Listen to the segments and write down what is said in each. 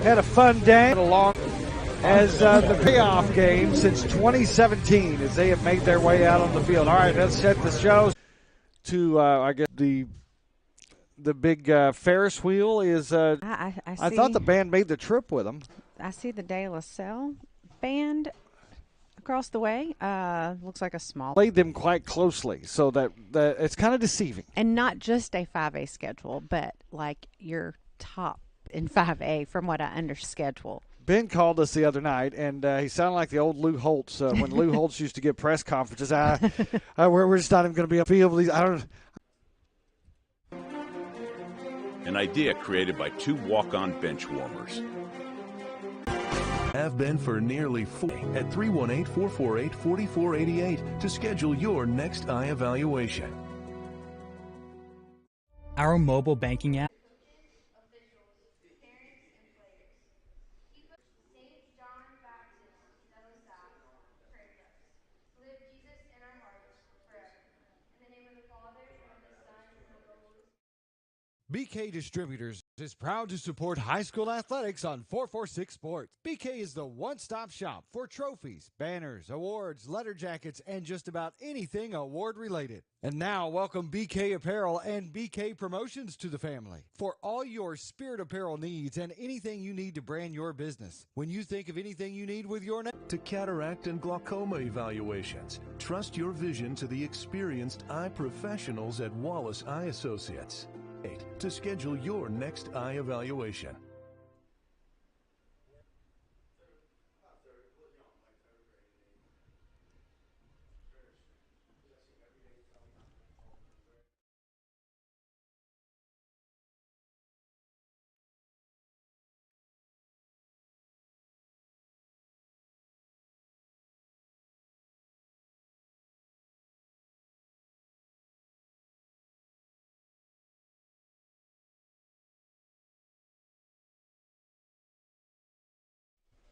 had a fun day along as the payoff game since 2017 as they have made their way out on the field. All right, let's set the show to, I guess, the big Ferris wheel is, I thought the band made the trip with them. I see the De La Salle band across the way. Looks like a small. Played them quite closely, so that it's kind of deceiving. And not just a 5A schedule, but like your top in 5A from what I understand schedule. Ben called us the other night, and he sounded like the old Lou Holtz when Lou Holtz used to give press conferences. We're just not even going to be on the field. I don't. An idea created by two walk-on bench warmers. Have been for nearly 40 at 318-448-4488 to schedule your next eye evaluation. Our mobile banking app. BK Distributors is proud to support high school athletics on 446 Sports. BK is the one-stop shop for trophies, banners, awards, letter jackets, and just about anything award-related. And now, welcome BK Apparel and BK Promotions to the family. For all your spirit apparel needs and anything you need to brand your business. When you think of anything you need with your name. To cataract and glaucoma evaluations, trust your vision to the experienced eye professionals at Wallace Eye Associates. To schedule your next eye evaluation.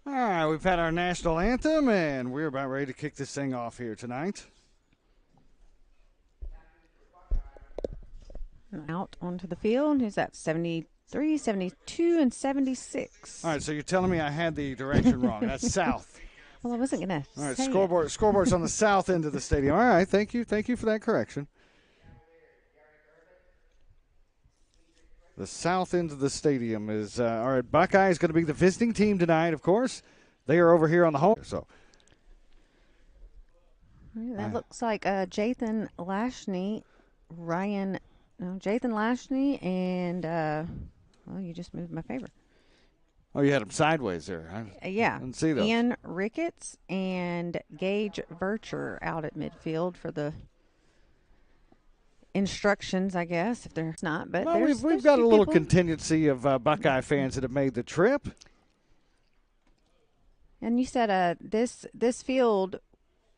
All right, we've had our national anthem, and we're about ready to kick this thing off here tonight. Out onto the field. Who's that? 73, 72, and 76. All right, so you're telling me I had the direction wrong. That's south. Well, I wasn't going to All right, say scoreboard's on the south end of the stadium. All right, thank you for that correction. The south end of the stadium is, all right, Buckeye is going to be the visiting team tonight, of course. They are over here on the home. So that looks like Jathan Lashney, Jathan Lashney, and, you just moved my favor. Oh, you had them sideways there. Yeah. I didn't see those. Ian Ricketts and Gage Vercher out at midfield for the instructions, I guess, if there's not. But well, we've got a little contingency of Buckeye fans that have made the trip. And you said this field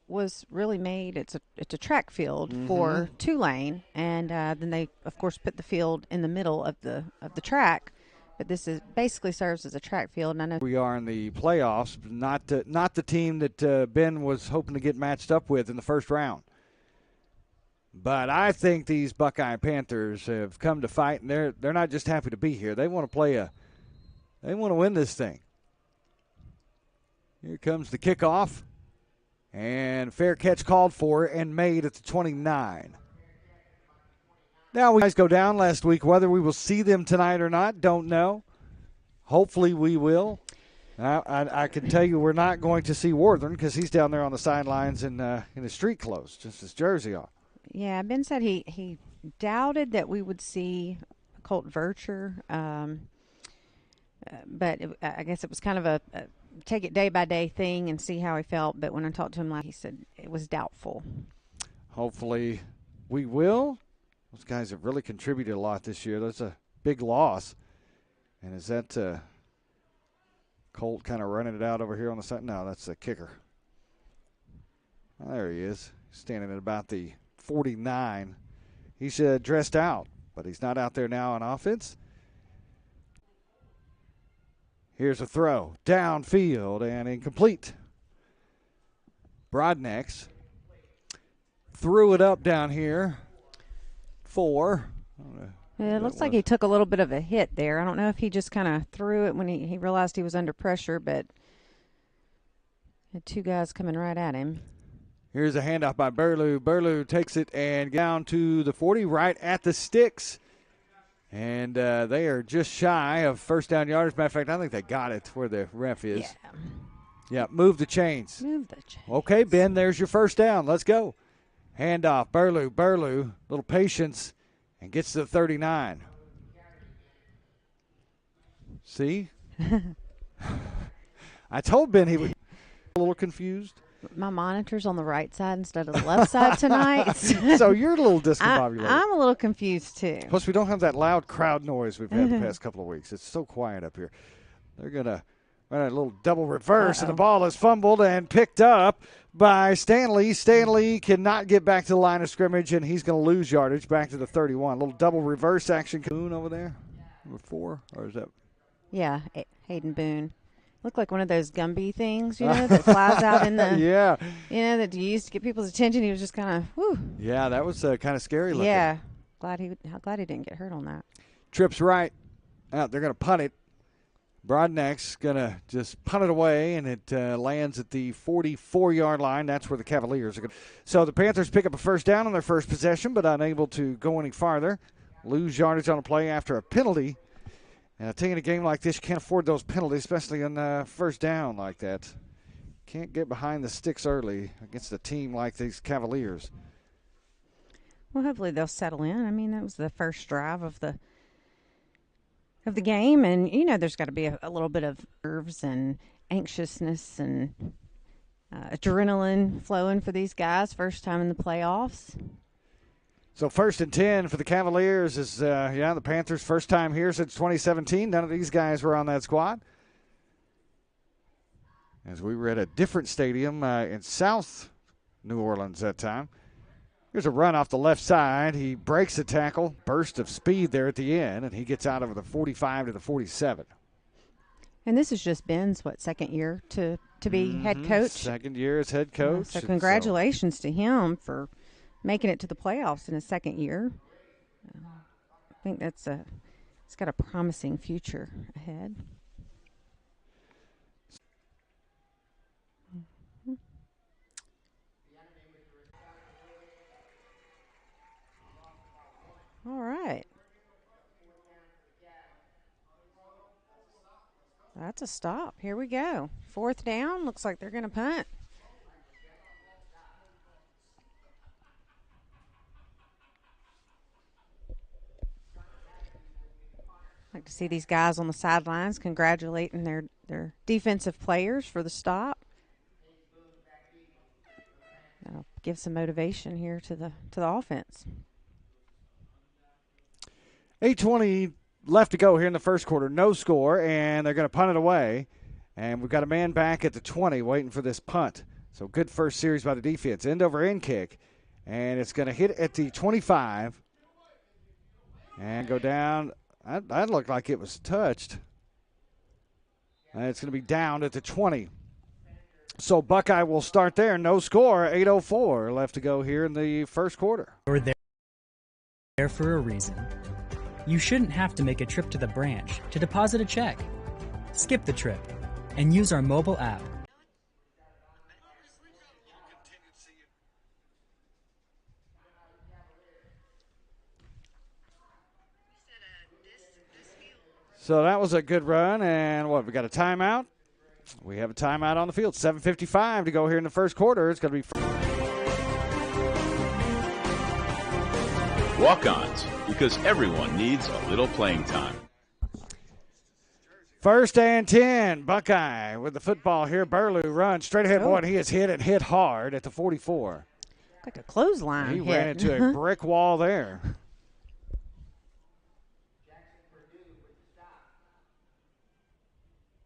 was really made. It's a track field for Tulane, and then they of course put the field in the middle of the track. But this is basically serves as a track field. And I know we are in the playoffs, not the team that Ben was hoping to get matched up with in the first round. But I think these Buckeye Panthers have come to fight, and they're not just happy to be here. They want to they want to win this thing. Here comes the kickoff, and fair catch called for and made at the 29. Now we guys go down last week. Whether we will see them tonight or not, don't know. Hopefully we will. I can tell you we're not going to see Worthern because he's down there on the sidelines in his street clothes, just his jersey on. Yeah, Ben said he doubted that we would see Colt Vercher, but I guess it was kind of a take it day by day thing and see how he felt. But when I talked to him, he said it was doubtful. Hopefully we will. Those guys have really contributed a lot this year. That's a big loss. And is that Colt kind of running it out over here on the side? No, that's the kicker. There he is, standing at about the 49. He's dressed out, but he's not out there now on offense. Here's a throw, downfield and incomplete. Broadnecks threw it up down here for It looks like he took a little bit of a hit there. I don't know if he just kind of threw it when he realized he was under pressure, but had two guys coming right at him. Here's a handoff by Burlew. Burlew takes it and down to the 40, right at the sticks. And they are just shy of first down yardage. Matter of fact, I think they got it where the ref is. Yeah, move the chains. Move the chains. Okay, Ben, there's your first down. Let's go. Handoff, Burlew, little patience, and gets to the 39. See? I told Ben he would be a little confused. My monitor's on the right side instead of the left side tonight. So you're a little discombobulated. I'm a little confused, too. Plus, we don't have that loud crowd noise we've had the past couple of weeks. It's so quiet up here. They're going to run a little double reverse, and the ball is fumbled and picked up by Stanley. Stanley cannot get back to the line of scrimmage, and he's going to lose yardage back to the 31. A little double reverse action. Boone over there, number 4, or is that? Yeah, Hayden Boone. Looked like one of those Gumby things, that flies out in the, yeah, that you used to get people's attention. He was just kind of, whew. Yeah, that was kind of scary looking. Yeah, glad he didn't get hurt on that. Trips right. They're going to punt it. Broadneck's going to just punt it away, and it lands at the 44-yard line. That's where the Cavaliers are going. So the Panthers pick up a first down on their first possession, but unable to go any farther. Lose yardage on a play after a penalty. And I tell you, in a game like this, you can't afford those penalties, especially on first down like that. Can't get behind the sticks early against a team like these Cavaliers. Well, hopefully they'll settle in. I mean, that was the first drive of the game, and there's got to be a little bit of nerves and anxiousness and adrenaline flowing for these guys. First time in the playoffs. So 1st and 10 for the Cavaliers is, the Panthers' first time here since 2017. None of these guys were on that squad. As we were at a different stadium in South New Orleans that time. Here's a run off the left side. He breaks the tackle, burst of speed there at the end, and he gets out of the 45 to the 47. And this is just Ben's, second year to be head coach? Second year as head coach. So congratulations to him for making it to the playoffs in his second year. I think it's got a promising future ahead. All right. That's a stop. Here we go. 4th down. Looks like they're going to punt. Like to see these guys on the sidelines congratulating their defensive players for the stop. That'll give some motivation here to the offense. 8:20 left to go here in the first quarter. No score, and they're going to punt it away. And we've got a man back at the 20 waiting for this punt. So good first series by the defense. End-over-end kick, and it's going to hit at the 25 and go down. That looked like it was touched. And it's going to be down at the 20. So Buckeye will start there. No score. 8:04 left to go here in the first quarter. You're there for a reason. You shouldn't have to make a trip to the branch to deposit a check. Skip the trip and use our mobile app. So that was a good run, and we got a timeout? We have a timeout on the field. 7:55 to go here in the first quarter. It's going to be Walk-ons, because everyone needs a little playing time. 1st and 10. Buckeye with the football here. Burlew runs straight ahead. Boy, and he is hit and hit hard at the 44. Like a clothesline. He ran into a brick wall there.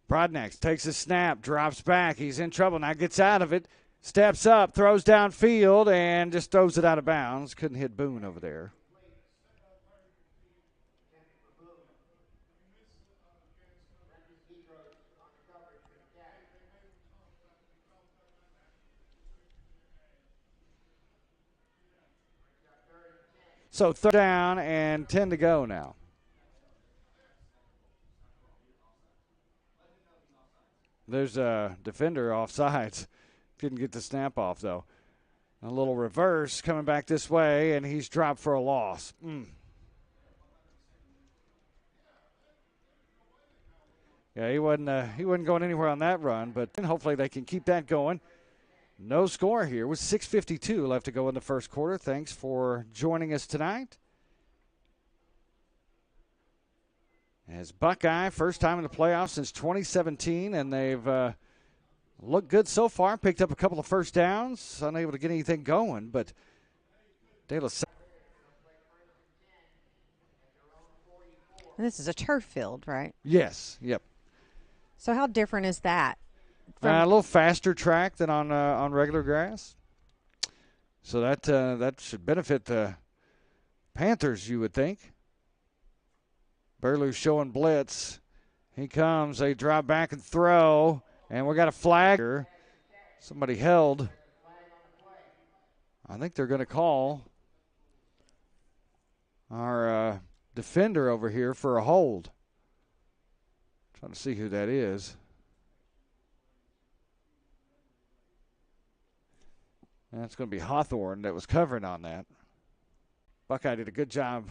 Broadneck takes a snap, drops back. He's in trouble now, gets out of it, steps up, throws downfield, and just throws it out of bounds. Couldn't hit Boone over there. So third down and 10 to go now. There's a defender offsides. Didn't get the snap off, though. A little reverse coming back this way, and he's dropped for a loss. Yeah, he wasn't going anywhere on that run, but hopefully they can keep that going. No score here with 6:52 left to go in the first quarter. Thanks for joining us tonight. As Buckeye, first time in the playoffs since 2017, and they've looked good so far. Picked up a couple of first downs, unable to get anything going, but De La Salle. And this is a turf field, right? Yes, yep. So how different is that? A little faster track than on regular grass. So that should benefit the Panthers, you would think. Burlew showing blitz. He comes. They drop back and throw. And we got a flag here. Somebody held. I think they're going to call our defender over here for a hold. Trying to see who that is. That's going to be Hawthorne that was covering on that. Buckeye did a good job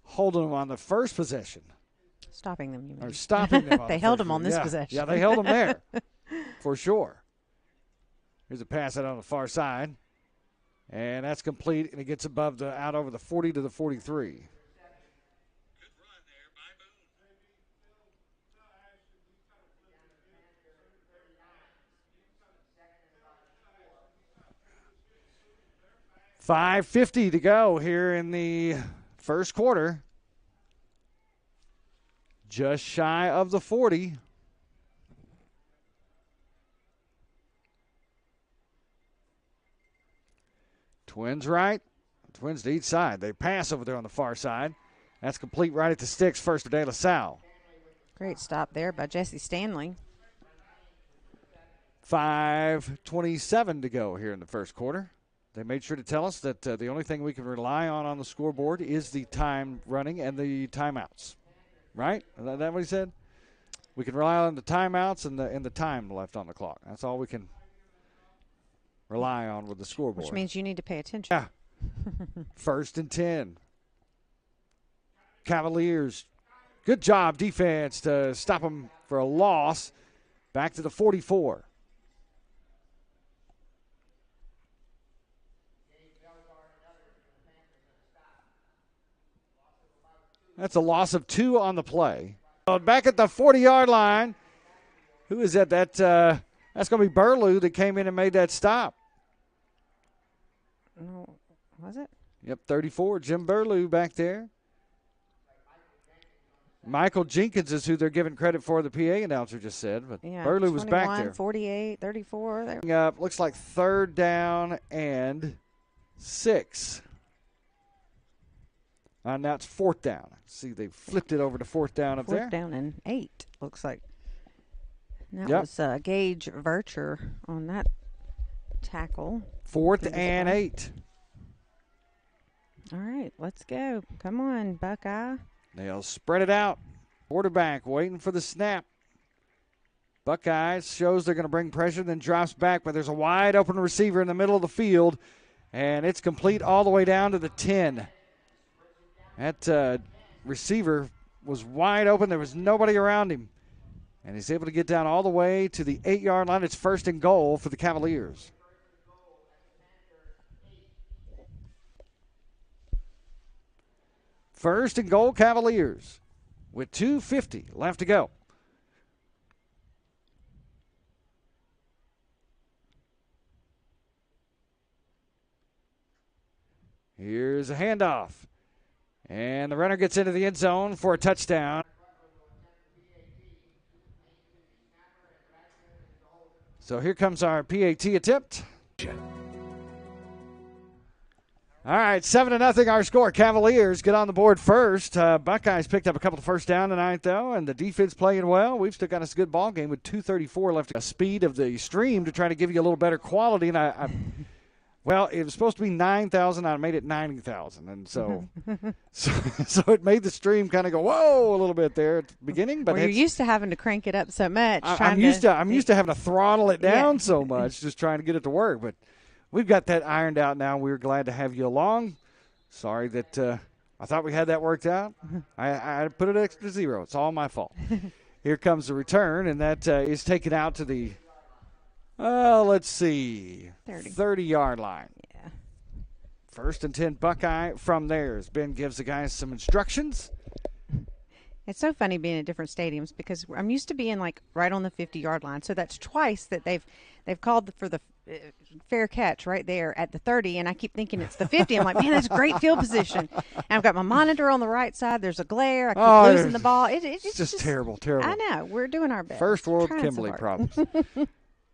holding them on the first possession. Stopping them, you mean. Or stopping them. They held them on this possession. Yeah, they held them there for sure. Here's a pass out on the far side. And that's complete, and it gets out over the 40 to the 43. 5:50 to go here in the first quarter. Just shy of the 40. Twins right. Twins to each side. They pass over there on the far side. That's complete right at the sticks first for De La Salle. Great stop there by Jesse Stanley. 5:27 to go here in the first quarter. They made sure to tell us that the only thing we can rely on the scoreboard is the time running and the timeouts. Right? Is that what he said? We can rely on the timeouts and the time left on the clock. That's all we can rely on with the scoreboard. Which means you need to pay attention. Yeah. First and 10. Cavaliers. Good job, defense, to stop them for a loss. Back to the 44. That's a loss of 2 on the play. Back at the 40-yard line. Who is that? That's going to be Burlew that came in and made that stop. No, was it? Yep, 34. Jim Burlew back there. Michael Jenkins is who they're giving credit for, the PA announcer just said. But yeah, Burlew was back there. 48, 34. Looks like third down and 6. Now it's fourth down. See, they flipped it over to fourth down up there. Fourth down and 8, looks like. And that Yep. was Gage Vercher on that tackle. Fourth and 8. All right, let's go. Come on, Buckeye. They'll spread it out. Quarterback waiting for the snap. Buckeyes shows they're going to bring pressure, then drops back, but there's a wide open receiver in the middle of the field, and it's complete all the way down to the 10. That receiver was wide open. There was nobody around him. And he's able to get down all the way to the 8-yard line. It's first and goal for the Cavaliers. First and goal, Cavaliers, with 2:50 left to go. Here's a handoff. And the runner gets into the end zone for a touchdown. So here comes our PAT attempt. All right, 7-0 our score. Cavaliers get on the board first. Buckeyes picked up a couple of first down tonight, though, and the defense playing well. We've still got us a good ball game with 2:34 left. A speed of the stream to try to give you a little better quality, and Well, it was supposed to be 9,000. I made it 90,000. And so, so it made the stream kind of go, whoa, a little bit there at the beginning. But you're used to having to crank it up so much. I'm used to having to throttle it down so much, just trying to get it to work. But we've got that ironed out now. We're glad to have you along. Sorry that I thought we had that worked out. I put it extra 0. It's all my fault. Here comes the return, and that is taken out to the, let's see, 30-yard line. Yeah. 1st and 10 Buckeye from there as Ben gives the guys some instructions. It's so funny being at different stadiums because I'm used to being like right on the 50-yard line. So that's twice that they've called for the fair catch right there at the 30, and I keep thinking it's the 50. I'm like, man, that's great field position. And I've got my monitor on the right side. There's a glare. I keep losing the ball. It's just terrible. I know. We're doing our best. First world Kimberly problems.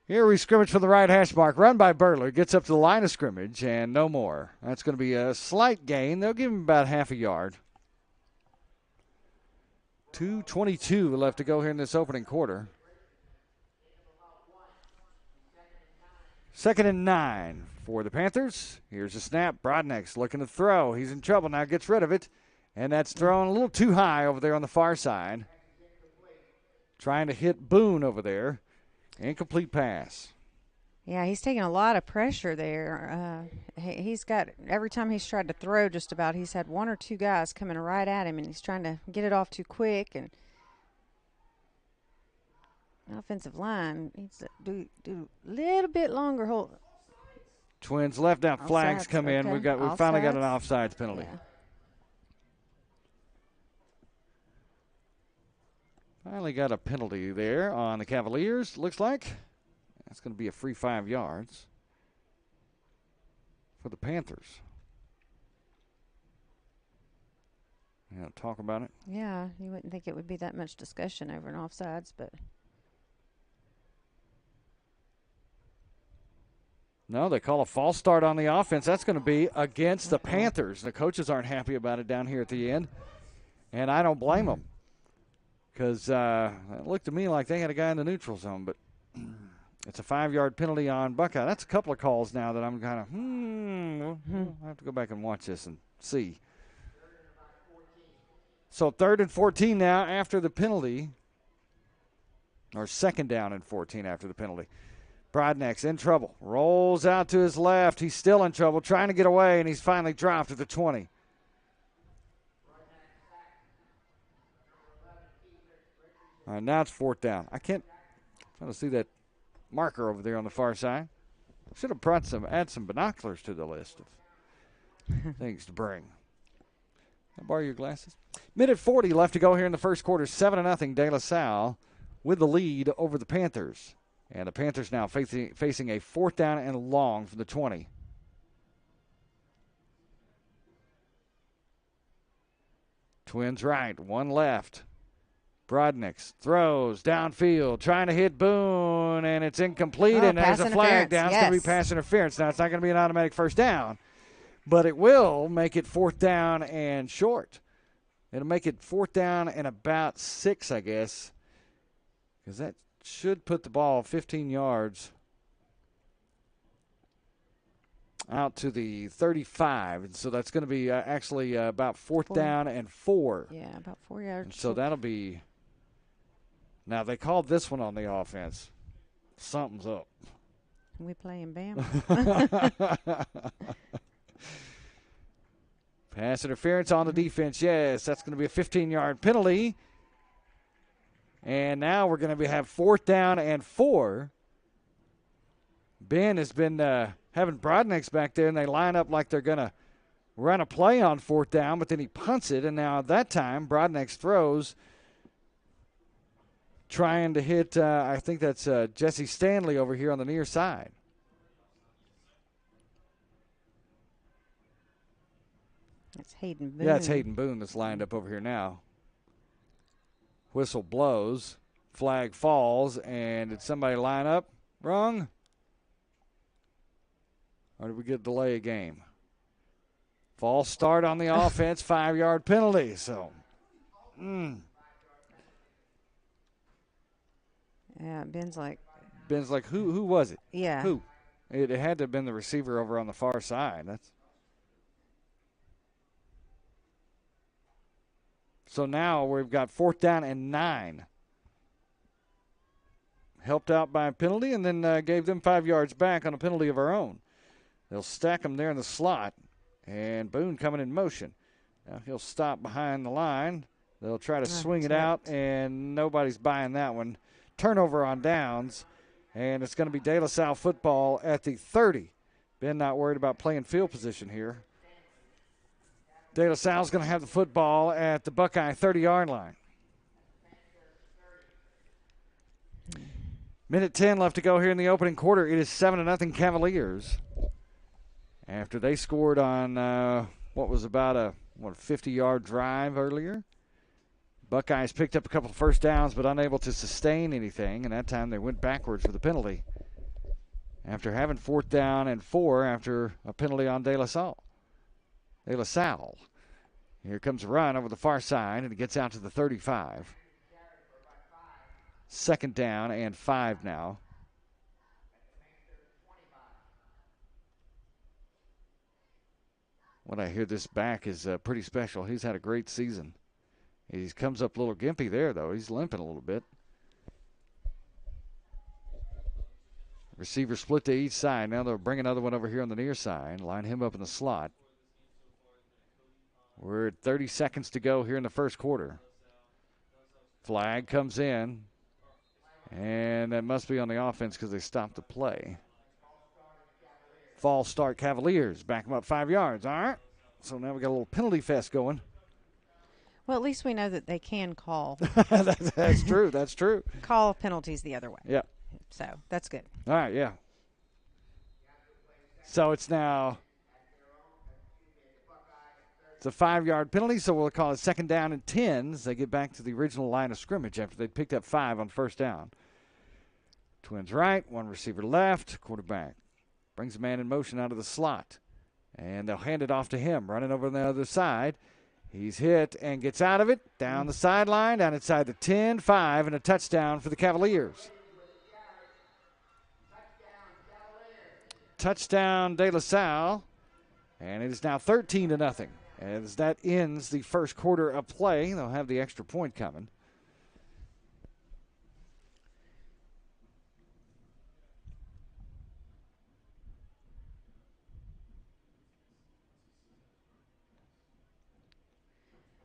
Here we scrimmage from the right hash mark. Run by Burtler. Gets up to the line of scrimmage, and no more. That's going to be a slight gain. They'll give him about half a yard. 2:22 left to go here in this opening quarter. 2nd and 9 for the Panthers. Here's a snap. Brodnick's looking to throw. He's in trouble now. Gets rid of it. And that's thrown a little too high over there on the far side. Trying to hit Boone over there. Incomplete pass. Yeah, he's taking a lot of pressure there. He's got, every time he's tried to throw just about, he's had 1 or 2 guys coming right at him, and he's trying to get it off too quick. And offensive line needs to do a little bit longer hold. Twins left now. Flags come in. Okay. We finally got an offsides penalty. Yeah. Finally got a penalty there on the Cavaliers, looks like. That's going to be a free 5 yards for the Panthers. You want to talk about it? Yeah, you wouldn't think it would be that much discussion over an offsides, but. No, they call a false start on the offense. That's going to be against the Panthers. The coaches aren't happy about it down here at the end, and I don't blame them because it looked to me like they had a guy in the neutral zone, but it's a 5-yard penalty on Buckeye. That's a couple of calls now that I'm kind of, I'll have to go back and watch this and see. So 3rd and 14 now after the penalty, or 2nd down and 14 after the penalty. Brodnick's in trouble. Rolls out to his left. He's still in trouble, trying to get away, and he's finally dropped at the 20. All right, now it's 4th down. I can't see that marker over there on the far side. Should have add some binoculars to the list of things to bring. Can I borrow your glasses? Minute 40 left to go here in the first quarter. 7-0 De La Salle with the lead over the Panthers. And the Panthers now facing a 4th down and long from the 20. Twins right, 1 left. Brodnick's throws downfield, trying to hit Boone, and it's incomplete, and there's a flag down. It's going to be pass interference. Now, it's not going to be an automatic first down, but it will make it 4th down and short. It'll make it 4th down and about 6, I guess, because that should put the ball 15 yards out to the 35. And so that's going to be actually about 4th down and 4. Yeah, about 4 yards. And so that'll be – now they called this one on the offense. Something's up. We playing Bama. Pass interference on the defense, yes. That's going to be a 15-yard penalty. And now we're going to have 4th down and 4. Ben has been having Brodnick's back there, and they line up like they're going to run a play on 4th down, but then he punts it, and now at that time Brodnick's throws trying to hit, I think that's Jesse Stanley over here on the near side. That's Hayden Boone. Yeah, it's Hayden Boone that's lined up over here now. Whistle blows, flag falls, and did somebody line up wrong? Or did we get a delay of game? False start on the offense, 5-yard penalty. So, Yeah, Ben's like, who was it? yeah. Who? It had to have been the receiver over on the far side. So now we've got 4th down and 9. Helped out by a penalty and then gave them 5 yards back on a penalty of our own. They'll stack them there in the slot. And Boone coming in motion. Now he'll stop behind the line. They'll try to swing it out, and nobody's buying that one. Turnover on downs, and it's going to be De La Salle football at the 30. Ben not worried about playing field position here. De La Salle's going to have the football at the Buckeye 30-yard line. Minute 10 left to go here in the opening quarter. It is 7-0 Cavaliers. After they scored on what was about a 50-yard drive earlier. Buckeyes picked up a couple of first downs but unable to sustain anything, and that time they went backwards for the penalty after having 4th down and 4 after a penalty on De La Salle. De La Salle. Here comes a run over the far side, and it gets out to the 35. 2nd down and 5 now. What I hear, this back is pretty special. He's had a great season. He comes up a little gimpy there, though. He's limping a little bit. Receiver split to each side. Now they'll bring another one over here on the near side. Line him up in the slot. We're at 30 seconds to go here in the first quarter. Flag comes in. And that must be on the offense because they stopped the play. False start Cavaliers. Back them up 5 yards. All right. So now we got a little penalty fest going. Well, at least we know that they can call. That's true. That's true. Call penalties the other way. Yeah. So that's good. All right, yeah. So it's now it's a 5-yard penalty, so we'll call it 2nd down and 10 as they get back to the original line of scrimmage after they picked up 5 on 1st down. Twins right, one receiver left, quarterback. Brings a man in motion out of the slot. And they'll hand it off to him, running over on the other side. He's hit and gets out of it, down the sideline, down inside the 10-5, and a touchdown for the Cavaliers. Touchdown De La Salle, and it is now 13-0. As that ends the first quarter of play, they'll have the extra point coming.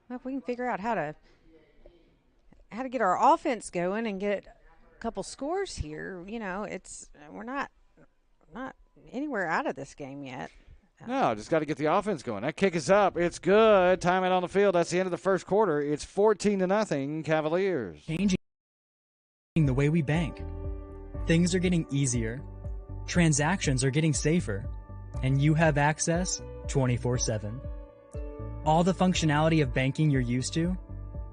Well, if we can figure out how to get our offense going and get a couple scores here, we're not anywhere out of this game yet. No, just got to get the offense going. That kick is up. It's good. Time it on the field. That's the end of the first quarter. It's 14-0 Cavaliers. Changing the way we bank. Things are getting easier. Transactions are getting safer. And you have access 24/7. All the functionality of banking you're used to,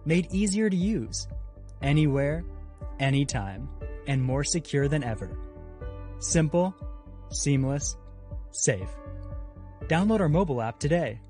made easier to use. Anywhere, anytime, and more secure than ever. Simple, seamless, safe. Download our mobile app today.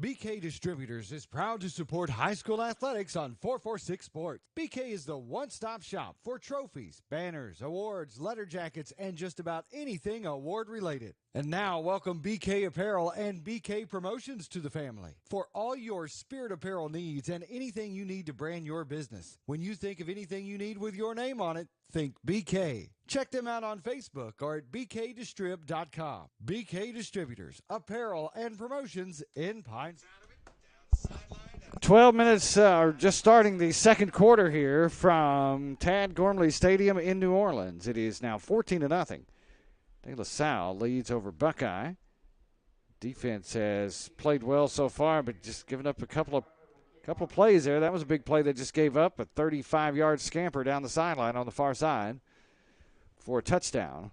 BK Distributors is proud to support high school athletics on 446 Sports. BK is the one-stop shop for trophies, banners, awards, letter jackets, and just about anything award-related. And now, welcome BK Apparel and BK Promotions to the family. For all your spirit apparel needs and anything you need to brand your business. When you think of anything you need with your name on it, think BK. Check them out on Facebook or at bkdistrib.com. BK Distributors, apparel and promotions in Pines. 12 minutes are just starting the second quarter here from Tad Gormley Stadium in New Orleans. It is now 14-0. De La Salle leads over Buckeye. Defense has played well so far, but just given up a couple of plays there. That was a big play they just gave up, a 35-yard scamper down the sideline on the far side for a touchdown.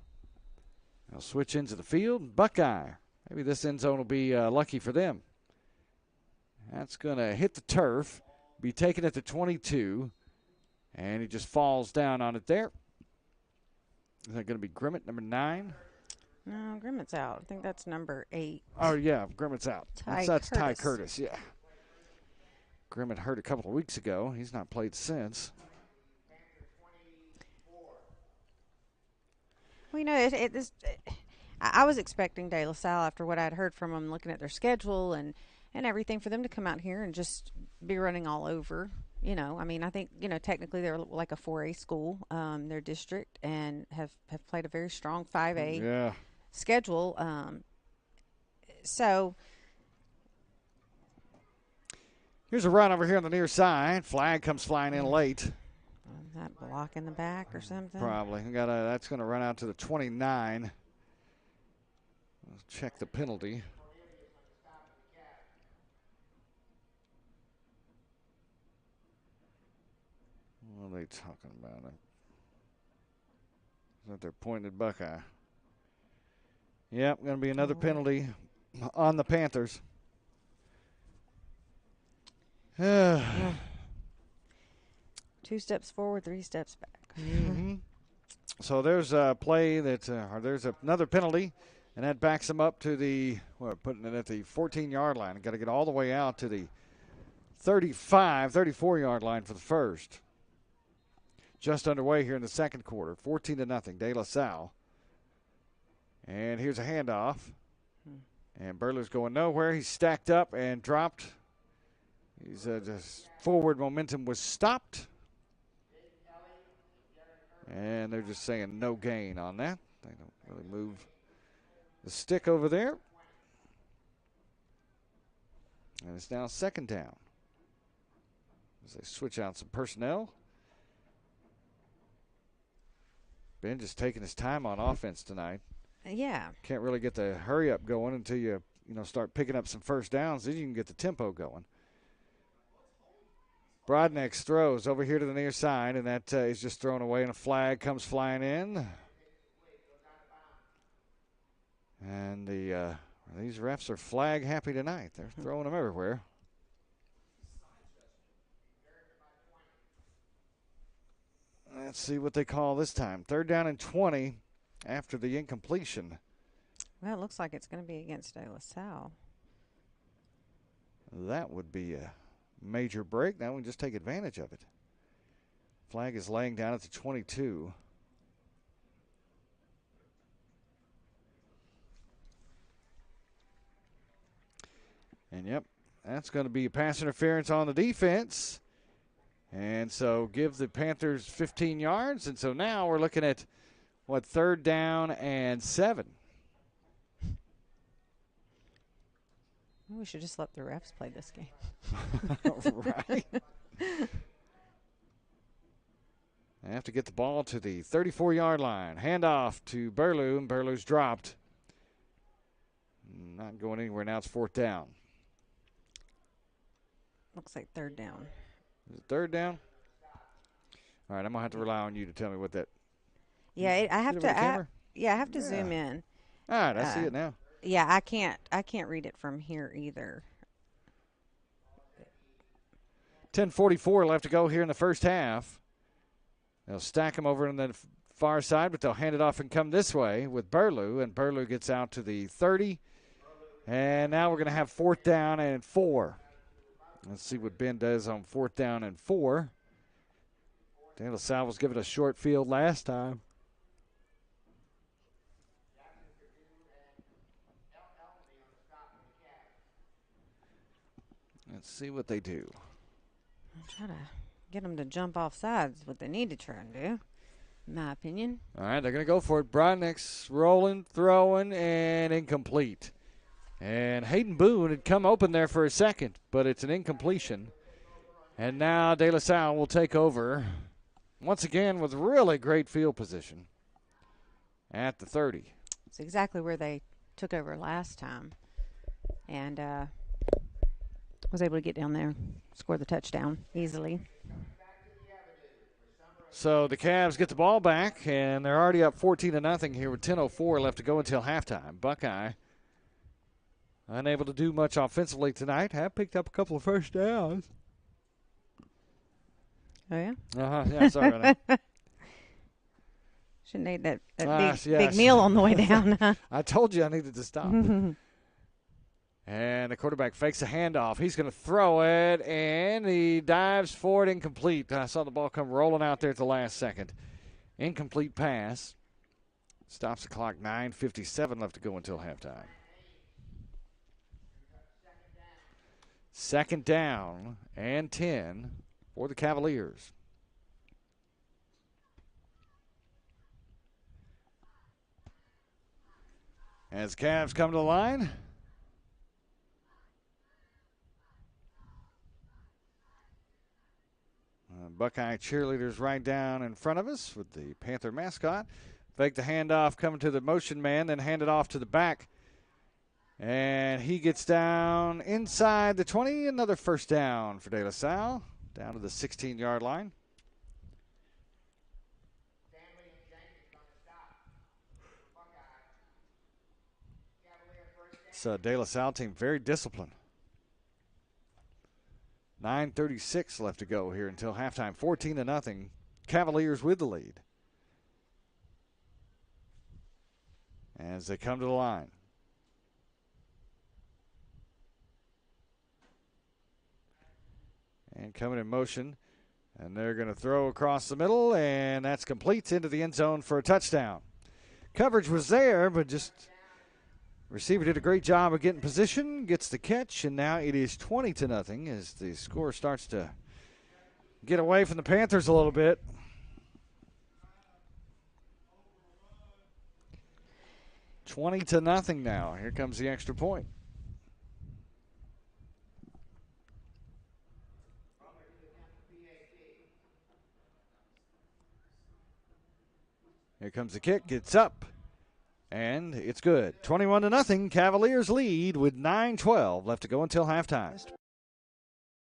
They'll switch into the field. Buckeye. Maybe this end zone will be lucky for them. That's going to hit the turf, be taken at the 22, and he just falls down on it there. Is that going to be Grimmett, number 9? No, Grimmett's out. I think that's number 8. Oh, yeah, Grimmett's out. That's Ty Curtis. Curtis, yeah. Grimmett hurt a couple of weeks ago. He's not played since. Well, I was expecting De La Salle after what I'd heard from them, looking at their schedule and everything, for them to come out here and just be running all over. I mean, I think, technically they're like a 4A school, their district, and have played a very strong 5A schedule. So here's a run over here on the near side. Flag comes flying in late. That block in the back or something? Probably. That's going to run out to the 29. Let's check the penalty. What are they talking about? Is that they're pointing at Buckeye? Yep, going to be another penalty on the Panthers. 2 steps forward, 3 steps back. Mm-hmm. So there's a play there's another penalty, and that backs them up to putting it at the 14-yard line. Got to get all the way out to the 34-yard line for the first. Just underway here in the second quarter, 14-0, De La Salle. And here's a handoff. And Burler's going nowhere. He's stacked up and dropped. He's just forward momentum was stopped. And they're just saying no gain on that. They don't really move the stick over there. And it's now second down as they switch out some personnel. Ben just taking his time on offense tonight. Yeah. Can't really get the hurry up going until you start picking up some first downs. Then you can get the tempo going. Brodnick's throws over here to the near side, and that is just thrown away, and a flag comes flying in. And these refs are flag happy tonight. They're throwing them everywhere. Let's see what they call this time. 3rd down and 20 after the incompletion. Well, it looks like it's going to be against De La Salle. That would be a major break. Now we can just take advantage of it. Flag is laying down at the 22. And, yep, that's going to be pass interference on the defense. And so give the Panthers 15 yards. And so now we're looking at, 3rd down and 7. We should just let the refs play this game. Right. They have to get the ball to the 34-yard line. Handoff to Burlew, and Burlew's dropped. Not going anywhere. Now it's 4th down. Looks like 3rd down. Is it 3rd down? All right, I'm going to have to rely on you to tell me what that. Yeah, I have to zoom in. All right, I see it now. Yeah, I can't read it from here either. 10:44 left to go here in the first half. They'll stack them over on the far side, but they'll hand it off and come this way with Burlew, and Burlew gets out to the 30. And now we're going to have 4th down and 4. Let's see what Ben does on 4th down and 4. De La Salle was given a short field last time. Let's see what they do. I'll try to get them to jump off sides, what they need to try and do, in my opinion. All right, they're going to go for it. Brodnick's rolling, throwing, and incomplete. And Hayden Boone had come open there for a second, but it's an incompletion. And now De La Salle will take over, once again with really great field position at the 30. It's exactly where they took over last time. And was able to get down there, score the touchdown easily. So the Cavs get the ball back, and they're already up 14-0 here with 10:04 left to go until halftime. Buckeye unable to do much offensively tonight. Have picked up a couple of first downs. Oh, yeah? Yeah, sorry about that. Shouldn't eat that big meal on the way down. I told you I needed to stop. And the quarterback fakes a handoff. He's going to throw it, and he dives forward, incomplete. I saw the ball come rolling out there at the last second. Incomplete pass. Stops the clock, 9:57 left to go until halftime. Second down and 10 for the Cavaliers. As Cavs come to the line. Buckeye cheerleaders right down in front of us with the Panther mascot. Fake the handoff, coming to the motion man, then hand it off to the back. And he gets down inside the 20. Another first down for De La Salle, down to the 16-yard line. So De La Salle team very disciplined. 9:36 left to go here until halftime. 14-0. Cavaliers with the lead. As they come to the line. And coming in motion. And they're going to throw across the middle, and that's complete into the end zone for a touchdown. Coverage was there, but just receiver did a great job of getting position, gets the catch, and now it is 20-0 as the score starts to get away from the Panthers a little bit. $20-0 now. Here comes the extra point. Here comes the kick. It's up. And it's good. 21-0. Cavaliers lead with 9:12 left to go until halftime.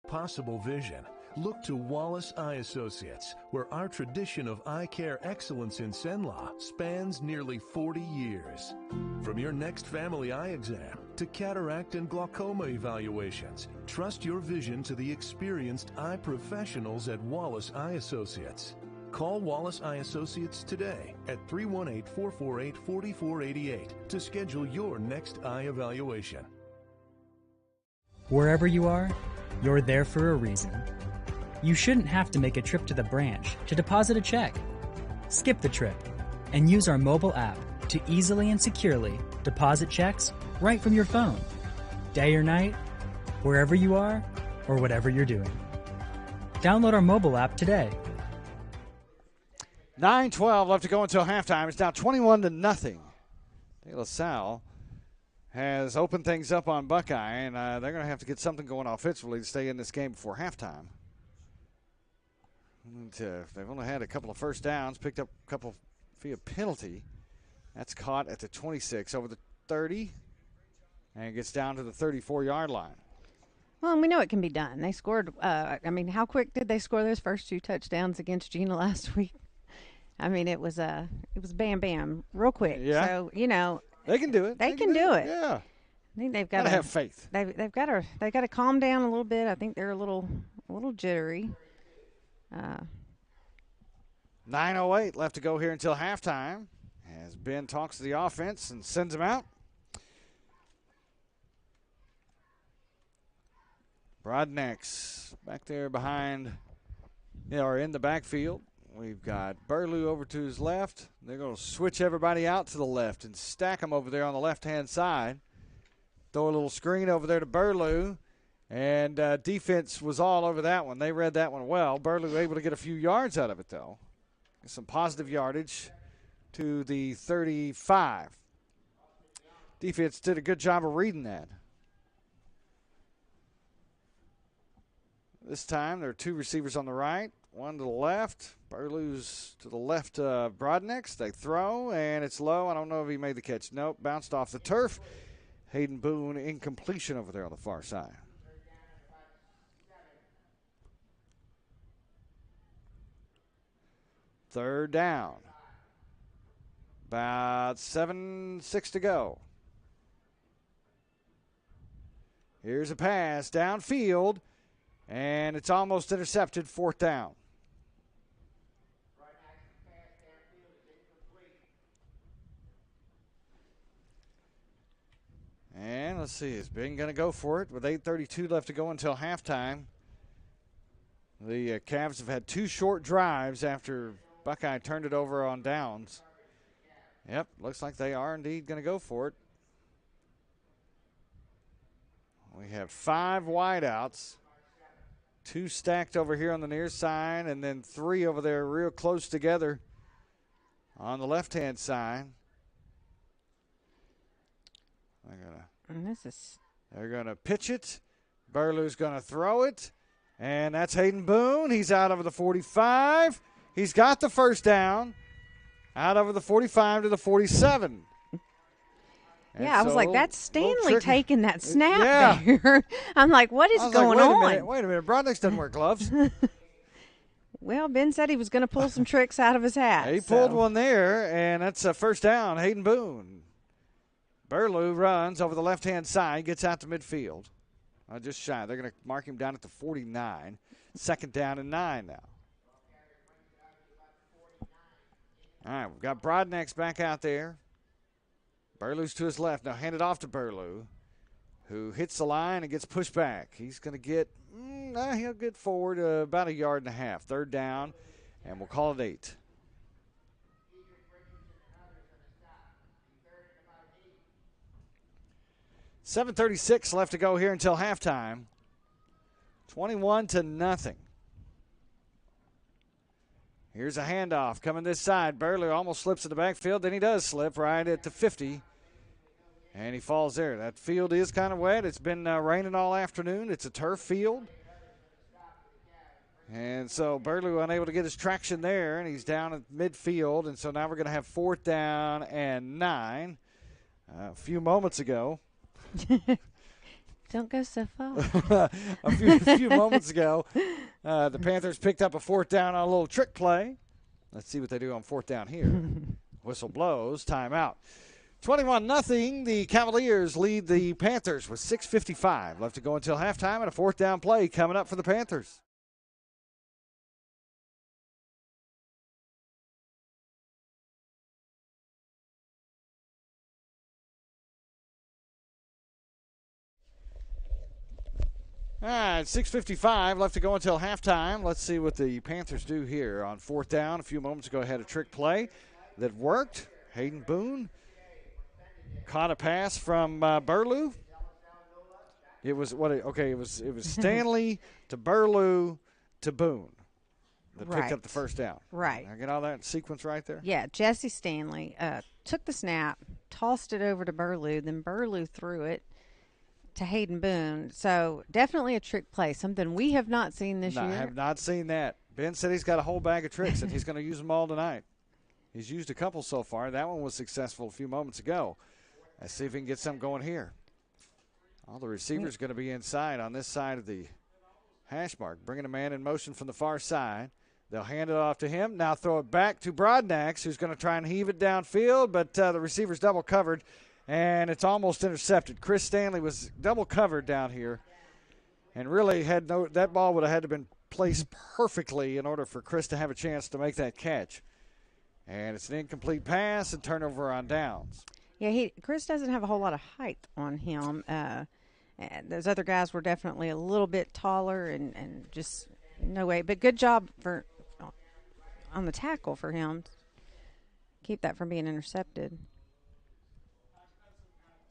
Possible vision. Look to Wallace Eye Associates, where our tradition of eye care excellence in Cenla spans nearly 40 years. From your next family eye exam to cataract and glaucoma evaluations, trust your vision to the experienced eye professionals at Wallace Eye Associates. Call Wallace Eye Associates today at 318-448-4488 to schedule your next eye evaluation. Wherever you are, you're there for a reason. You shouldn't have to make a trip to the branch to deposit a check. Skip the trip and use our mobile app to easily and securely deposit checks right from your phone. Day or night, wherever you are, or whatever you're doing. Download our mobile app today. 9:12 left to go until halftime. It's now 21-0. De La Salle has opened things up on Buckeye, and they're going to have to get something going offensively to stay in this game before halftime. And, they've only had a couple of first downs, picked up a couple via penalty. That's caught at the 26, over the 30, and gets down to the 34-yard line. Well, and we know it can be done. They scored, how quick did they score those first two touchdowns against Gina last week? I mean, it was bam, bam, real quick. Yeah. So, They can do it. They can do it. Yeah. I think they've got to have faith. They've got to calm down a little bit. I think they're a little jittery. 9:08 left to go here until halftime. As Ben talks to the offense and sends them out. Broadnex back there behind, or in the backfield. We've got Burlew over to his left. They're going to switch everybody out to the left and stack them over there on the left-hand side. Throw a little screen over there to Burlew. And defense was all over that one. They read that one well. Burlew able to get a few yards out of it, though. Some positive yardage to the 35. Defense did a good job of reading that. This time there are two receivers on the right, one to the left. Burlew's to the left of Broadnex. They throw, and it's low. I don't know if he made the catch. Nope, bounced off the turf. Hayden Boone, incompletion over there on the far side. Third down. About 7:06 to go. Here's a pass downfield, and it's almost intercepted. Fourth down. And let's see, is Ben going to go for it with 8:32 left to go until halftime? The Cavs have had two short drives after Buckeye turned it over on downs. Yep, looks like they are indeed going to go for it. We have 5 wideouts. 2 stacked over here on the near side, and then 3 over there real close together on the left-hand side. They're going to pitch it. Burlew's going to throw it, and that's Hayden Boone. He's out over the 45. He's got the first down. Out over the 45 to the 47. Yeah, I was like, that's Stanley taking that snap there. I'm like, what is going on? Wait a minute. Broadnex doesn't wear gloves. Well, Ben said he was going to pull some tricks out of his hat. He pulled one there, and that's a first down, Hayden Boone. Burlew runs over the left-hand side, gets out to midfield. Just shy. They're going to mark him down at the 49. Second down and 9 now. All right, we've got Broadnex back out there. Burlew's to his left. Now hand it off to Burlew, who hits the line and gets pushed back. He's going to get, he'll get forward about 1.5 yards. Third down, and we'll call it 8. $7:36 left to go here until halftime. 21-0. Here's a handoff coming this side. Burlew almost slips in the backfield. Then he does slip right at the 50. And he falls there. That field is kind of wet. It's been raining all afternoon. It's a turf field. And so Burlew unable to get his traction there, and he's down at midfield. And so now we're going to have 4th down and 9. A few moments ago. Don't go so far. a few moments ago, the Panthers picked up a 4th down on a little trick play. Let's see what they do on 4th down here. Whistle blows, timeout. 21-0. The Cavaliers lead the Panthers with 6:55 left to go until halftime, and a 4th down play coming up for the Panthers. All right, 6:55 left to go until halftime. Let's see what the Panthers do here on 4th down. A few moments ago, had a trick play that worked. Hayden Boone caught a pass from Burlew. It was it was Stanley to Burlew to Boone that picked up the first down. Right. I get all that sequence right there? Yeah, Jesse Stanley took the snap, tossed it over to Burlew, then Burlew threw it to Hayden Boone. So definitely a trick play, something we have not seen this year. I have not seen that. Ben said he's got a whole bag of tricks, and he's going to use them all tonight. He's used a couple so far. That one was successful a few moments ago. Let's see if he can get something going here. All the receivers going to be inside on this side of the hash mark, bringing a man in motion from the far side. They'll hand it off to him. Now throw it back to Broadnex, who's going to try and heave it downfield, but the receiver's double covered, and it's almost intercepted. Chris Stanley was double covered down here, and really that ball would have had to been placed perfectly in order for Chris to have a chance to make that catch. And it's an incomplete pass and turnover on downs. Yeah, Chris doesn't have a whole lot of height on him. And those other guys were definitely a little bit taller and just no way. But good job on the tackle for him. Keep that from being intercepted.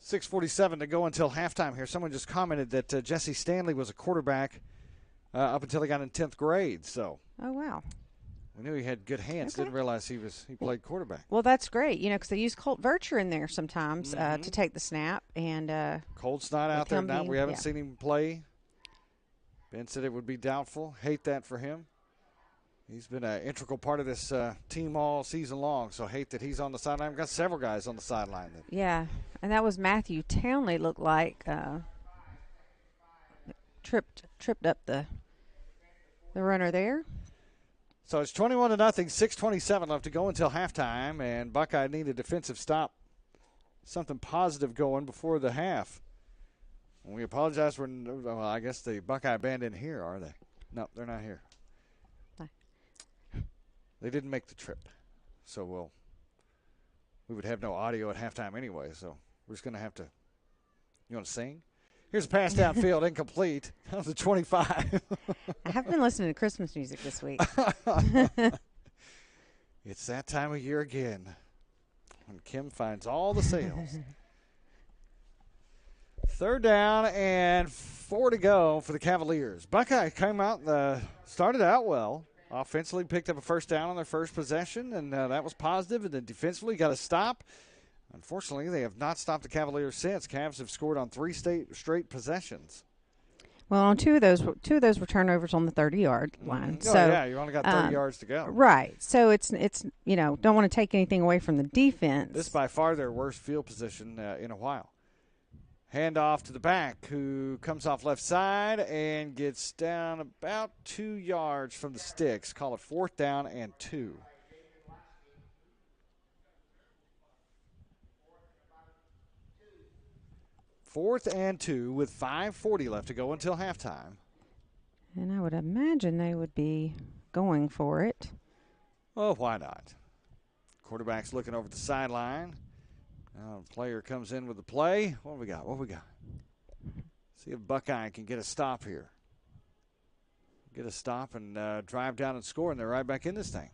6:47 to go until halftime here. Someone just commented that Jesse Stanley was a quarterback up until he got in 10th grade. So. Oh, wow. We knew he had good hands. Didn't realize he played quarterback. Well, that's great, because they use Colt Vercher in there sometimes to take the snap. And Colt's not out there now. We haven't seen him play. Ben said it would be doubtful. Hate that for him. He's been an integral part of this team all season long, so hate that he's on the sideline. We've got several guys on the sideline. Yeah, and that was Matthew Townley, looked like, tripped up the runner there. So it's 21-0, 6:27 left to go until halftime, and Buckeye need a defensive stop, something positive going before the half. And we apologize for, I guess the Buckeye band isn't here, are they? No, they're not here. No. They didn't make the trip, so we would have no audio at halftime anyway, so we're just going to have to, you want to sing? Here's a pass downfield, incomplete. That was a 25. I have been listening to Christmas music this week. It's that time of year again. And Kim finds all the sales. 3rd down and 4 to go for the Cavaliers. Buckeye came out, started out well. Offensively picked up a 1st down on their first possession, and that was positive. And then defensively got a stop. Unfortunately, they have not stopped the Cavaliers since. Cavs have scored on 3 straight possessions. Well, on two of those were turnovers on the 30-yard line. Oh, so, yeah, you only got 30 yards to go. Right. So it's don't want to take anything away from the defense. This is by far their worst field position in a while. Hand off to the back, who comes off left side and gets down about 2 yards from the sticks. Call it 4th down and 2. Fourth and 2 with 5:40 left to go until halftime. And I would imagine they would be going for it. Oh, why not? Quarterback's looking over the sideline. Now the player comes in with the play. What we got? See if Buckeye can get a stop here. Get a stop and drive down and score, and they're right back in this thing.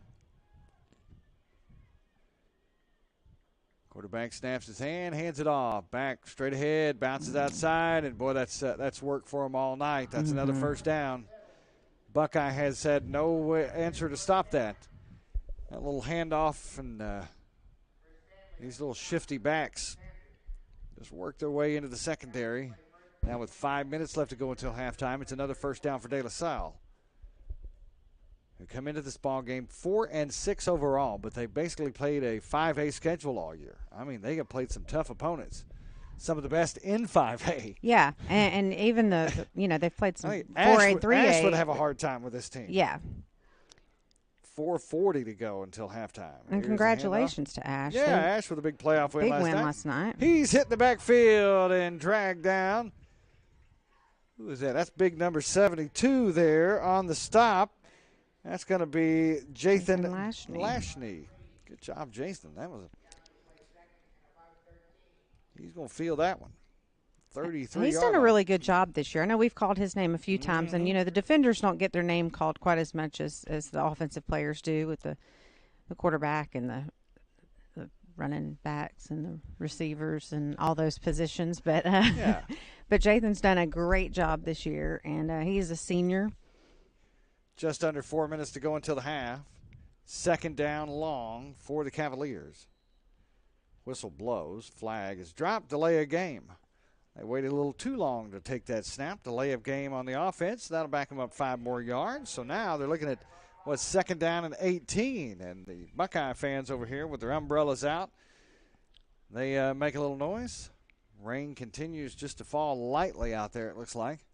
Quarterback snaps his hand, hands it off. Back straight ahead, bounces outside, and boy, that's worked for him all night. That's another 1st down. Buckeye has had no answer to stop that. That little handoff and these little shifty backs just work their way into the secondary. Now with 5 minutes left to go until halftime, it's another 1st down for De La Salle. They come into this ball game 4-6 overall, but they basically played a 5A schedule all year. I mean, they have played some tough opponents, some of the best in 5A. Yeah, and even they've played some 4A, 3A. Ash would have a hard time with this team. Yeah. 4:40 to go until halftime. And congratulations to Ash. Yeah, Ash with a big playoff win last night. He's hit the backfield and dragged down. Who is that? That's big number 72 there on the stop. That's going to be Jathan Lashney. Good job, Jason. He's going to feel that one. 33 He's done a really good job this year. I know we've called his name a few times, and, the defenders don't get their name called quite as much as the offensive players do with the quarterback and the running backs and the receivers and all those positions. But, but Jathan's done a great job this year, and he's a senior. Just under 4 minutes to go until the half. 2nd down long for the Cavaliers. Whistle blows. Flag is dropped. Delay of game. They waited a little too long to take that snap. Delay of game on the offense. That'll back them up 5 more yards. So now they're looking at, 2nd down and 18. And the Buckeye fans over here with their umbrellas out, they make a little noise. Rain continues just to fall lightly out there, it looks like.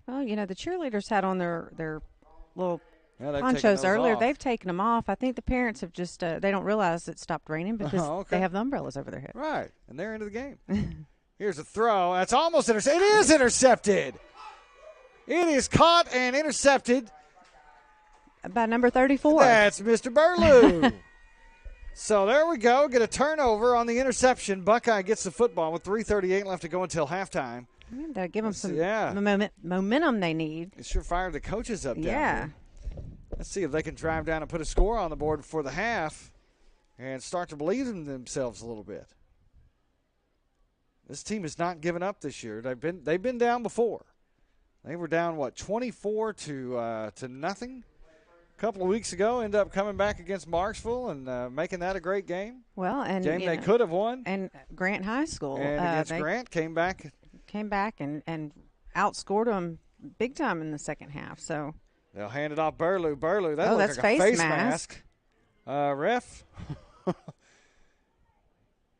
Well, the cheerleaders had on their little Yeah, ponchos earlier. Off. They've taken them off. I think the parents have just they don't realize it stopped raining because they have the umbrellas over their head. Right, and they're into the game. Here's a throw. That's almost intercepted. It is intercepted. It is caught and intercepted by number 34. That's Mr. Burlew. So there we go. Get a turnover on the interception. Buckeye gets the football with 3:38 left to go until halftime. That'll give them some momentum they need. It sure fired the coaches up down here. Let's see if they can drive down and put a score on the board before the half and start to believe in themselves a little bit. This team has not given up this year. They've been down before. They were down 24 to nothing a couple of weeks ago. Ended up coming back against Marksville and making that a great game. Well, and game they could have won. And Grant High School and against Grant came back and outscored them big time in the second half. So they'll hand it off Burlew. That looks that's like a face mask. Ref.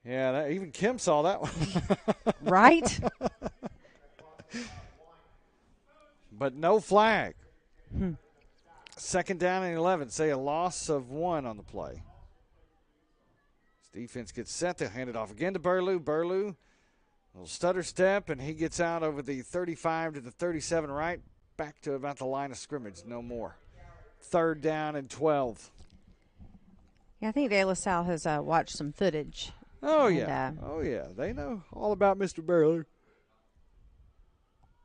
Yeah, even Kim saw that one. Right? But no flag. 2nd down and 11. Say a loss of 1 on the play. This defense gets set. They'll hand it off again to Burlew. Burlew, little stutter step, and he gets out over the 35 to the 37 right, back to about the line of scrimmage. No more. 3rd down and 12. Yeah, I think De La Salle has watched some footage. Oh, yeah. They know all about Mr. Burlew.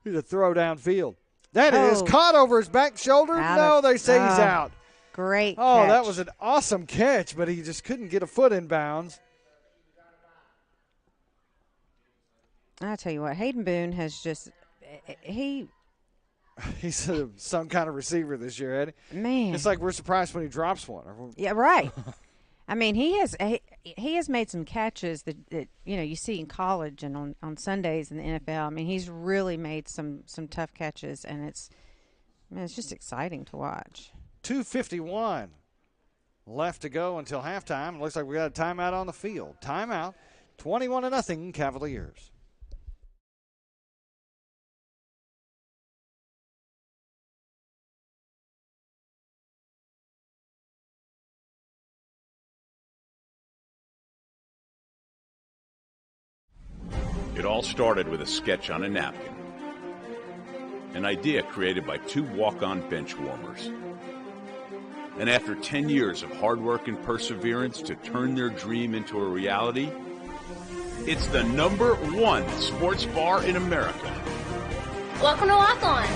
He's a throw downfield. That is caught over his back shoulder. They say he's out. Great catch. That was an awesome catch, but he just couldn't get a foot in bounds. I tell you what, Hayden Boone has just he's some kind of receiver this year, Eddie. Man, it's like we're surprised when he drops one. Yeah, right. I mean, he has made some catches that you see in college and on Sundays in the NFL. I mean, he's really made some tough catches, and it's just exciting to watch. 2:51 left to go until halftime. Looks like we got a timeout on the field. Timeout, 21-0 Cavaliers. It all started with a sketch on a napkin. An idea created by two walk-on bench warmers. And after 10 years of hard work and perseverance to turn their dream into a reality, it's the #1 sports bar in America. Welcome to Walk On.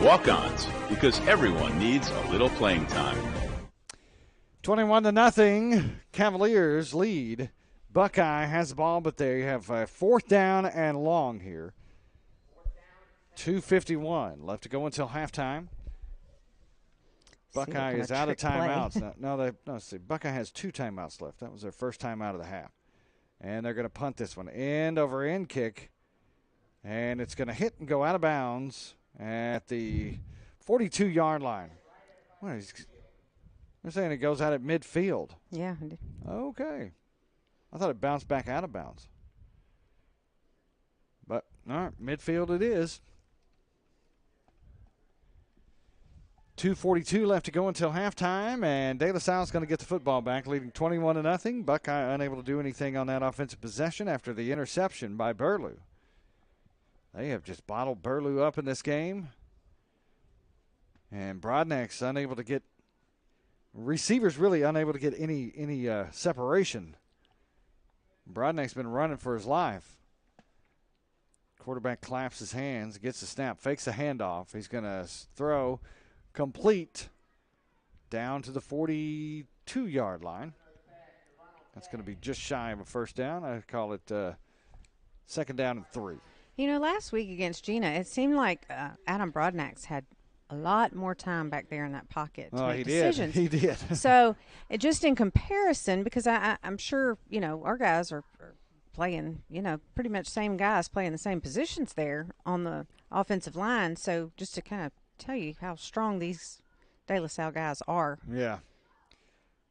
Walk-ons, because everyone needs a little playing time. 21-0 Cavaliers lead. Buckeye has the ball, but they have a 4th down and long here. 2:51 left to go until halftime. Buckeye is out of timeouts. See, Buckeye has 2 timeouts left. That was their first time out of the half. And they're going to punt this one. End over end kick. And it's going to hit and go out of bounds at the 42-yard line. They're saying it goes out at midfield. Yeah. Okay. I thought it bounced back out of bounds. But, all right, midfield it is. 2:42 left to go until halftime, and De La Salle is going to get the football back, leading 21-0. Buckeye unable to do anything on that offensive possession after the interception by Burlew. They have just bottled Burlew up in this game. And Brodnack's unable to get receivers really unable to get any separation. Brodnack's been running for his life. Quarterback claps his hands, gets the snap, fakes a handoff. He's going to throw complete down to the 42-yard line. That's going to be just shy of a first down. I call it 2nd down and 3. Last week against Gina, it seemed like Adam Brodnack's had a lot more time back there in that pocket to make decisions. He did. So, just in comparison, because I'm sure, our guys are playing, pretty much same guys playing the same positions there on the offensive line. So, just to kind of tell you how strong these De La Salle guys are. Yeah.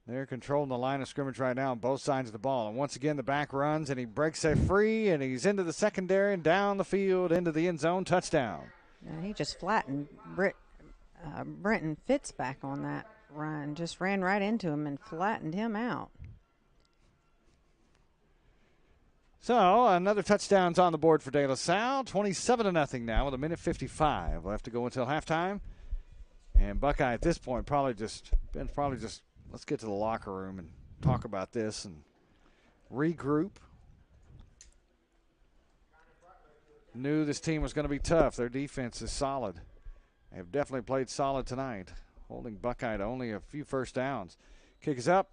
They're controlling the line of scrimmage right now on both sides of the ball. And once again, the back runs, and he breaks it free, and he's into the secondary and down the field into the end zone. Touchdown. He just flattened Brenton Fitz back on that run. Just ran right into him and flattened him out. So another touchdown's on the board for De La Salle. 27-0 now with 1:55 left to go until halftime. And Buckeye at this point probably just let's get to the locker room and talk about this and regroup. Knew this team was going to be tough. Their defense is solid. They have definitely played solid tonight, holding Buckeye to only a few first downs. Kick is up.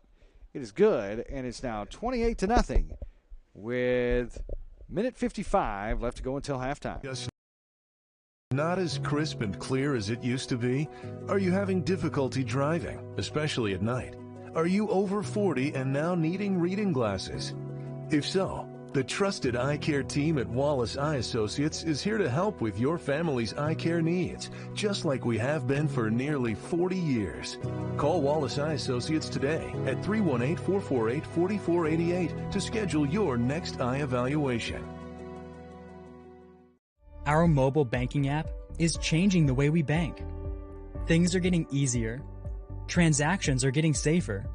It is good, and it's now 28-0 with 1:55 left to go until halftime. Yes. Not as crisp and clear as it used to be? Are you having difficulty driving, especially at night? Are you over 40 and now needing reading glasses? If so, the trusted eye care team at Wallace Eye Associates is here to help with your family's eye care needs, just like we have been for nearly 40 years. Call Wallace Eye Associates today at 318-448-4488 to schedule your next eye evaluation. Our mobile banking app is changing the way we bank. Things are getting easier, transactions are getting safer,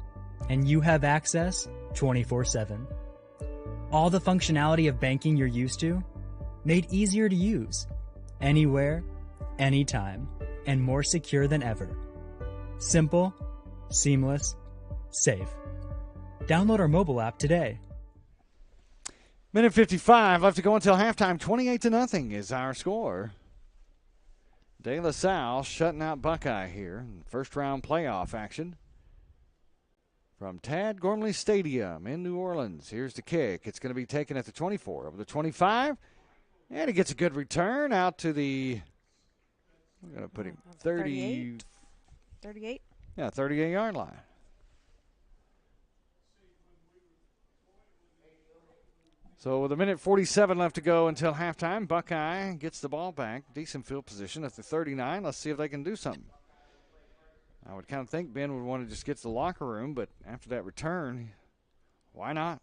and you have access 24/7. All the functionality of banking you're used to, made easier to use, anywhere, anytime, and more secure than ever. Simple, seamless, safe. Download our mobile app today. 1:55 left to go until halftime. 28-0 is our score. De La Salle shutting out Buckeye here in first round playoff action from Tad Gormley Stadium in New Orleans. Here's the kick. It's going to be taken at the 24, over the 25. And he gets a good return out to the, I'm going to put him 38. Yeah, 38-yard line. So with 1:47 left to go until halftime, Buckeye gets the ball back. Decent field position at the 39. Let's see if they can do something. I would kind of think Ben would want to just get to the locker room, but after that return, why not?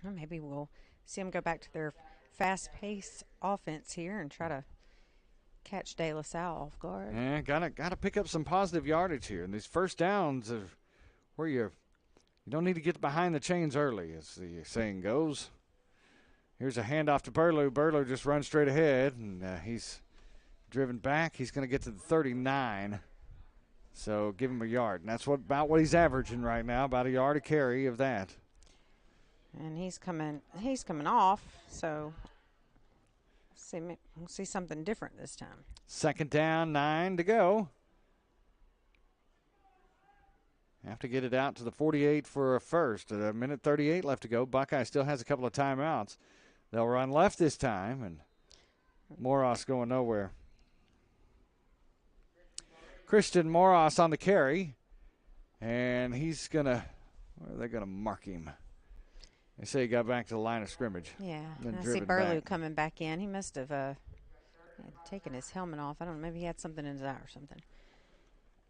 Well, maybe we'll see them go back to their fast-paced offense here and try to catch De La Salle off guard. Yeah, gotta pick up some positive yardage here. And these first downs of where you don't need to get behind the chains early, as the saying goes. Here's a handoff to Burlew. Burlew just runs straight ahead, and he's driven back. He's going to get to the 39. So give him a yard. And that's about what he's averaging right now, about a yard a carry of that. And he's coming off, so we'll see something different this time. Second down, 9 to go. Have to get it out to the 48 for a first. 1:38 left to go. Buckeye still has a couple of timeouts. They'll run left this time, and Moros going nowhere. Christian Moros on the carry, and he's going to – where are they going to mark him? They say he got back to the line of scrimmage. Yeah, I see Burlew coming back in. He must have had taken his helmet off. I don't know, maybe he had something in his eye or something.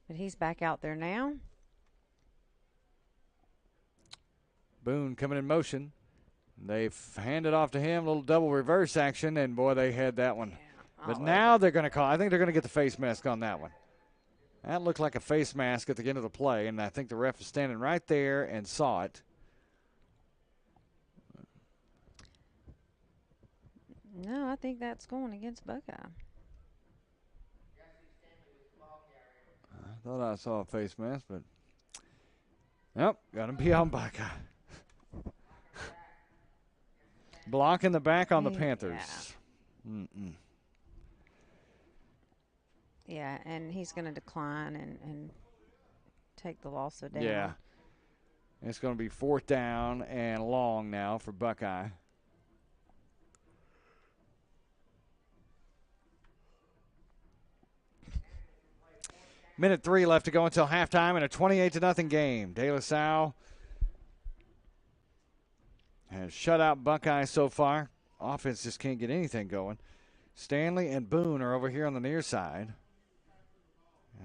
But he's back out there now. Boone coming in motion. They've handed off to him, a little double reverse action, and, boy, they had that one. Yeah. But now they're going to call. I think they're going to get the face mask on that one. That looked like a face mask at the end of the play, and I think the ref was standing right there and saw it. No, I think that's going against Buckeye. I thought I saw a face mask, but nope, got to be on Buckeye. Blocking the back on the Panthers. Yeah. Yeah, and he's going to decline and take the loss of down. Yeah. It's going to be 4th down and long now for Buckeye. Minute 3 left to go until halftime in a 28-0 game. De La Salle has shut out Buckeye so far. Offense just can't get anything going. Stanley and Boone are over here on the near side.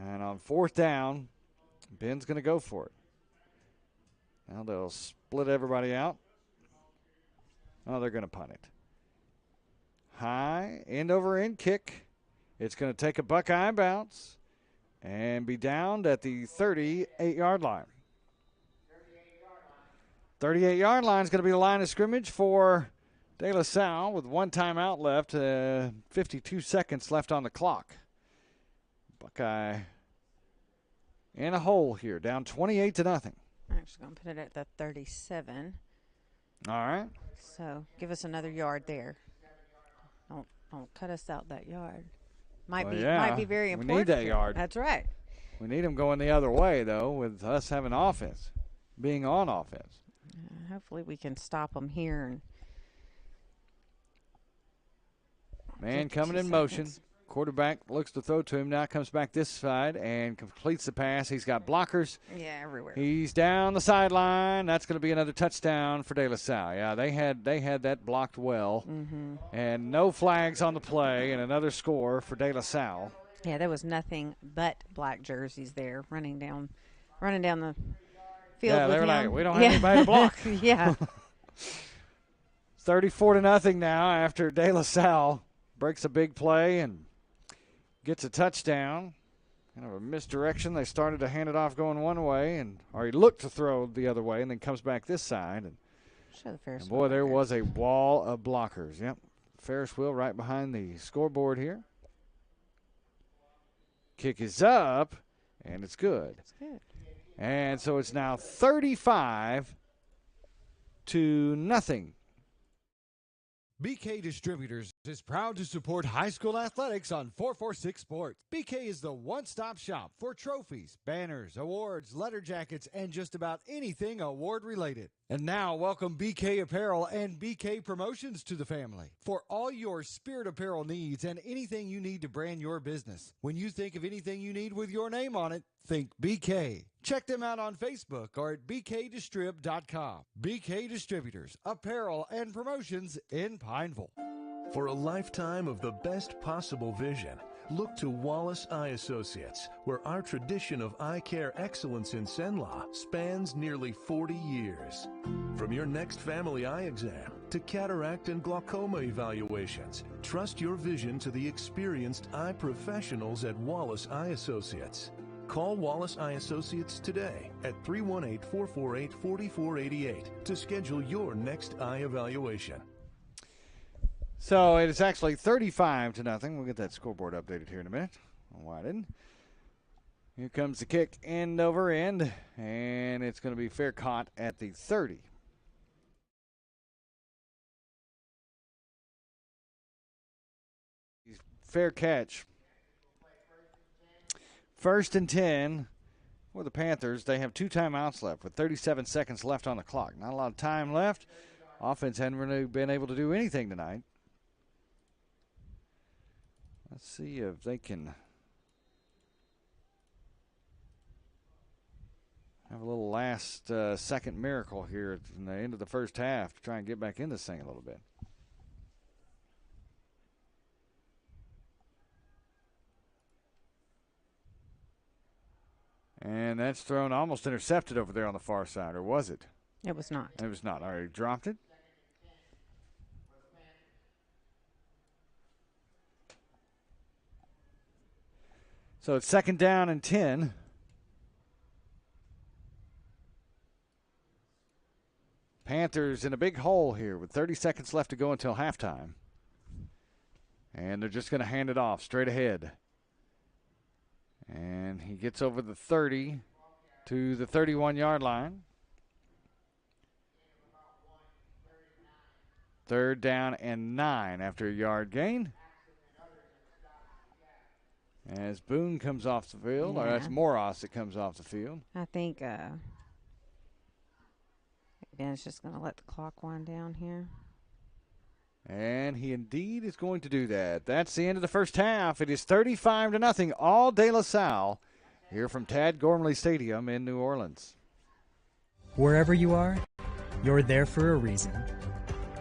And on 4th down, Ben's going to go for it. Now they'll split everybody out. Oh, they're going to punt it. High, end over end kick. It's going to take a Buckeye bounce and be downed at the 38-yard line. 38-yard line is going to be the line of scrimmage for De La Salle with 1 timeout left, 52 seconds left on the clock. Buckeye in a hole here, down 28-0. I'm actually going to put it at the 37. All right. So give us another yard there. Don't cut us out that yard. Might be very important. We need that yard. That's right. We need them going the other way, though, with us having offense, being on offense. Hopefully we can stop them here. And man coming in motion. Quarterback looks to throw to him. Now comes back this side and completes the pass. He's got blockers. Yeah, everywhere. He's down the sideline. That's going to be another touchdown for De La Salle. Yeah, they had that blocked well. Mm-hmm. And no flags on the play and another score for De La Salle. Yeah, there was nothing but black jerseys there running down the field. Yeah, they were him. like, we don't have anybody to block. Yeah. 34-0 now after De La Salle breaks a big play and gets a touchdown. Kind of a misdirection. They started to hand it off going one way, or he looked to throw the other way, and then comes back this side. And show the Ferris wheel. Boy, there was a wall of blockers. Yep, Ferris wheel right behind the scoreboard here. Kick is up, and it's good. It's good. And so it's now 35-0. BK Distributors is proud to support high school athletics on 446 Sports. BK is the one-stop shop for trophies, banners, awards, letter jackets, and just about anything award-related. And now, welcome BK Apparel and BK Promotions to the family. For all your spirit apparel needs and anything you need to brand your business. When you think of anything you need with your name on it, think BK. Check them out on Facebook or at bkdistrib.com. BK Distributors, apparel and promotions in Pineville. For a lifetime of the best possible vision, look to Wallace Eye Associates, where our tradition of eye care excellence in Cenla spans nearly 40 years. From your next family eye exam to cataract and glaucoma evaluations, trust your vision to the experienced eye professionals at Wallace Eye Associates. Call Wallace Eye Associates today at 318-448-4488 to schedule your next eye evaluation. So it is actually 35-0. We'll get that scoreboard updated here in a minute. Widen. Here comes the kick, end over end, and it's going to be fair caught at the 30. Fair catch. 1st and 10 for the Panthers. They have 2 timeouts left with 37 seconds left on the clock. Not a lot of time left. Offense hadn't really been able to do anything tonight. Let's see if they can have a little last second miracle here at the end of the first half to try and get back in this thing a little bit. And that's thrown almost intercepted over there on the far side, or was it? It was not. It was not. All right, dropped it. So it's 2nd down and 10. Panthers in a big hole here with 30 seconds left to go until halftime. And they're just going to hand it off straight ahead. And he gets over the 30 to the 31-yard line. 3rd down and 9 after a yard gain. As Boone comes off the field, or that's Moros that comes off the field. I think Ben's just going to let the clock wind down here. And he indeed is going to do that. That's the end of the first half. It is 35-0 all De La Salle here from Tad Gormley Stadium in New Orleans. Wherever you are, you're there for a reason.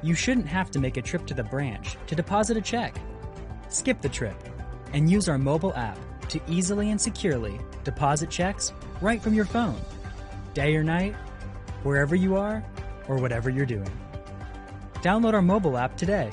You shouldn't have to make a trip to the branch to deposit a check. Skip the trip and use our mobile app to easily and securely deposit checks right from your phone. Day or night, wherever you are, or whatever you're doing. Download our mobile app today.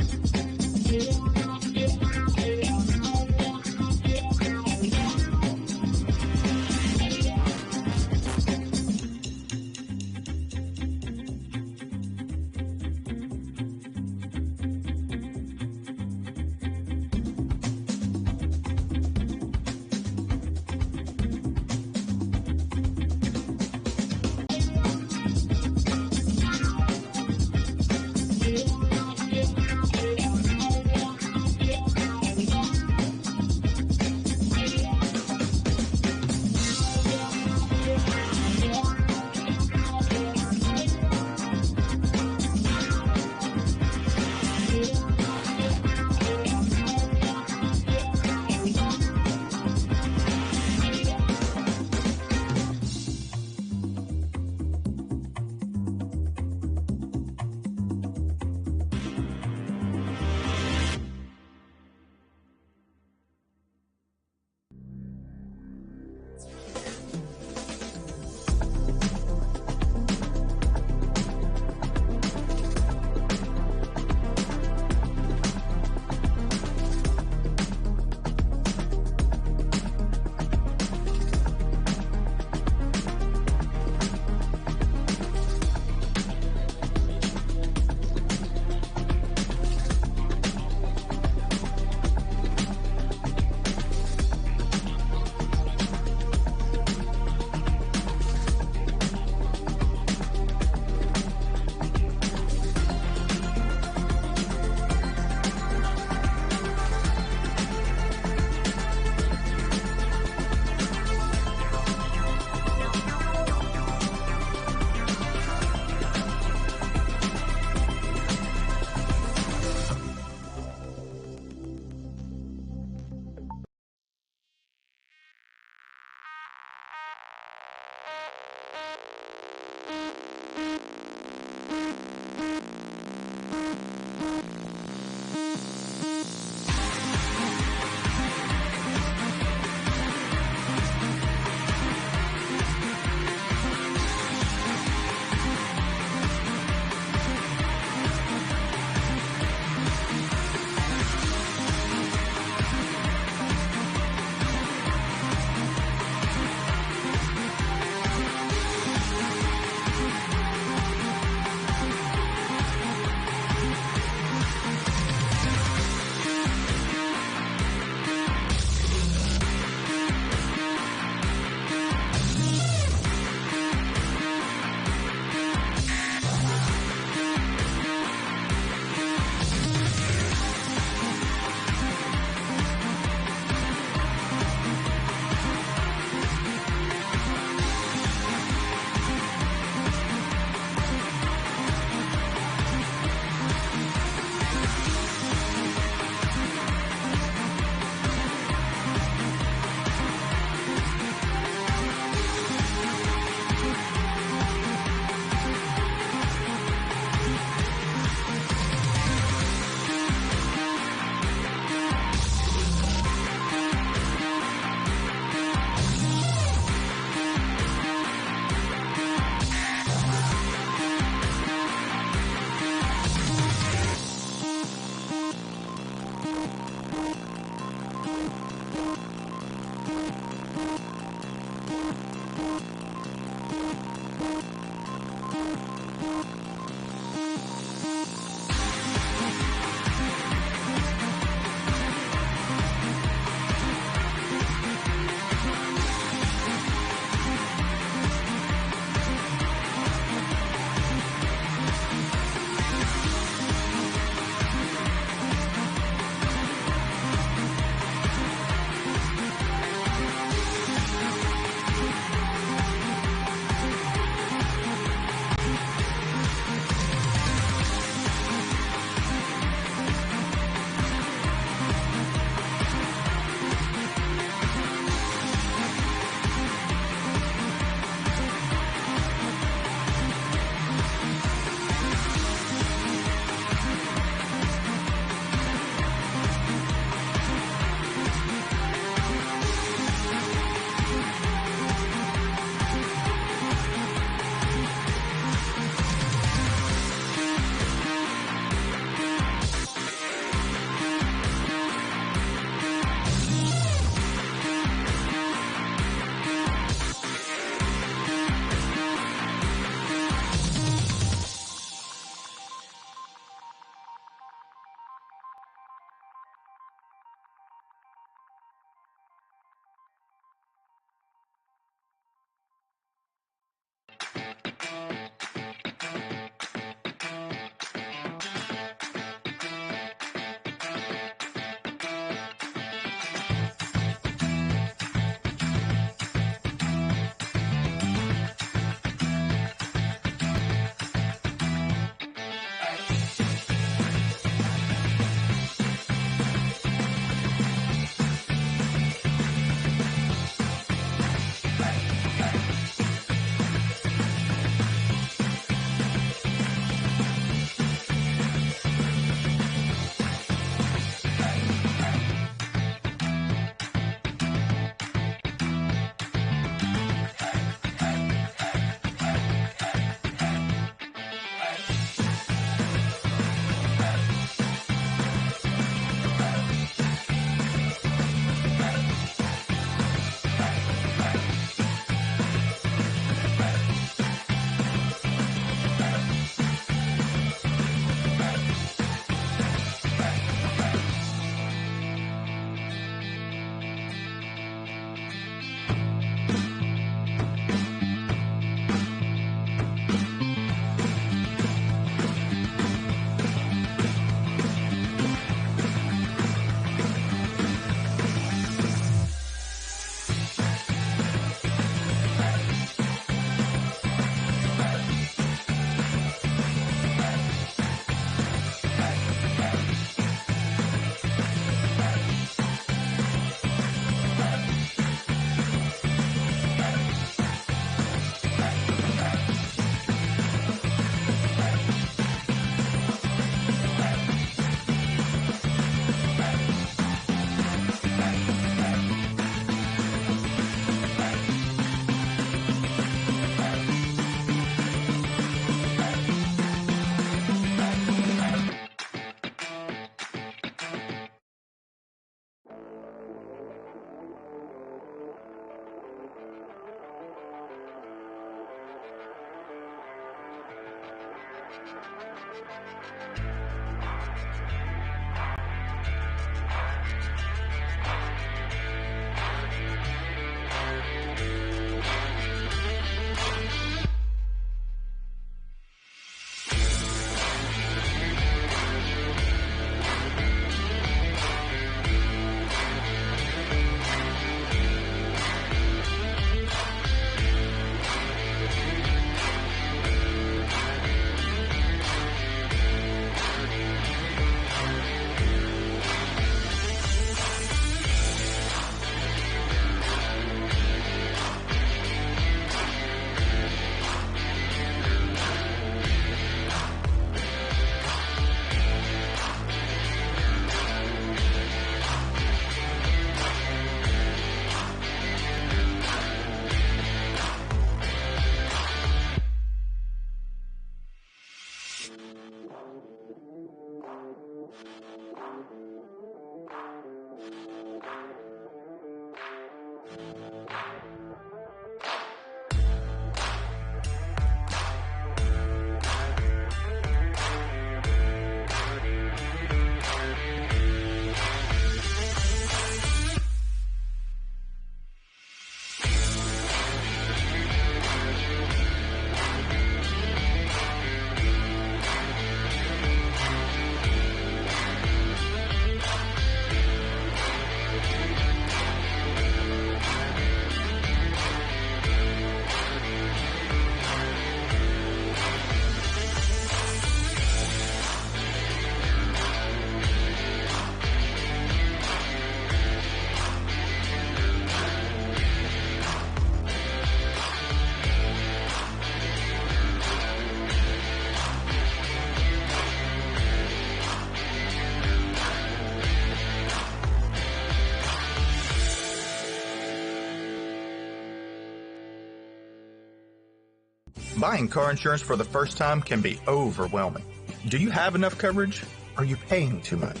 Buying car insurance for the first time can be overwhelming. Do you have enough coverage? Are you paying too much?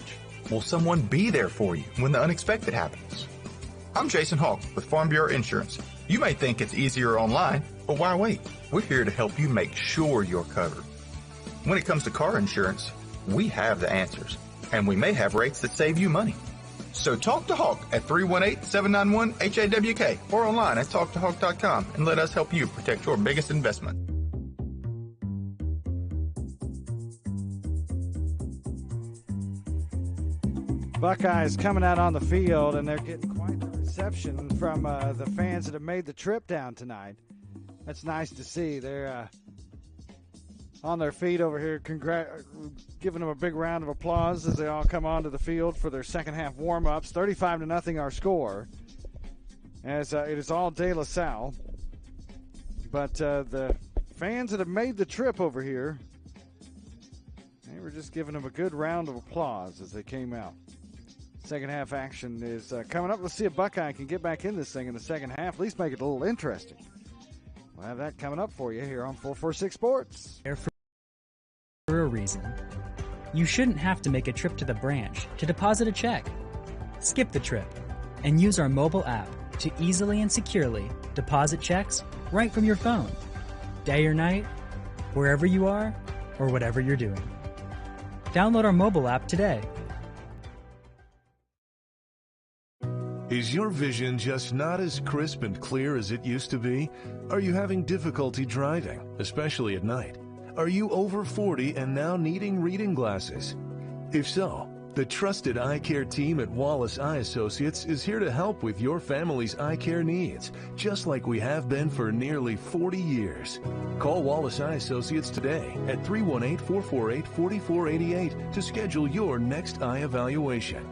Will someone be there for you when the unexpected happens? I'm Jason Hawk with Farm Bureau Insurance. You may think it's easier online, but why wait? We're here to help you make sure you're covered. When it comes to car insurance, we have the answers, and we may have rates that save you money. So talk to Hawk at 318-791-HAWK or online at talktohawk.com and let us help you protect your biggest investment. Buckeyes coming out on the field, and they're getting quite the reception from the fans that have made the trip down tonight. That's nice to see. They're on their feet over here, giving them a big round of applause as they all come onto the field for their second half warm-ups. 35-0 our score, as it is all De La Salle. But the fans that have made the trip over here, they were just giving them a good round of applause as they came out. Second half action is coming up. Let's see if Buckeye can get back in this thing in the second half, at least make it a little interesting. We'll have that coming up for you here on 446 Sports. For a reason. You shouldn't have to make a trip to the branch to deposit a check. Skip the trip and use our mobile app to easily and securely deposit checks right from your phone, day or night, wherever you are or whatever you're doing. Download our mobile app today. Is your vision just not as crisp and clear as it used to be? Are you having difficulty driving, especially at night? Are you over 40 and now needing reading glasses? If so, the trusted eye care team at Wallace Eye Associates is here to help with your family's eye care needs, just like we have been for nearly 40 years. Call Wallace Eye Associates today at 318-448-4488 to schedule your next eye evaluation.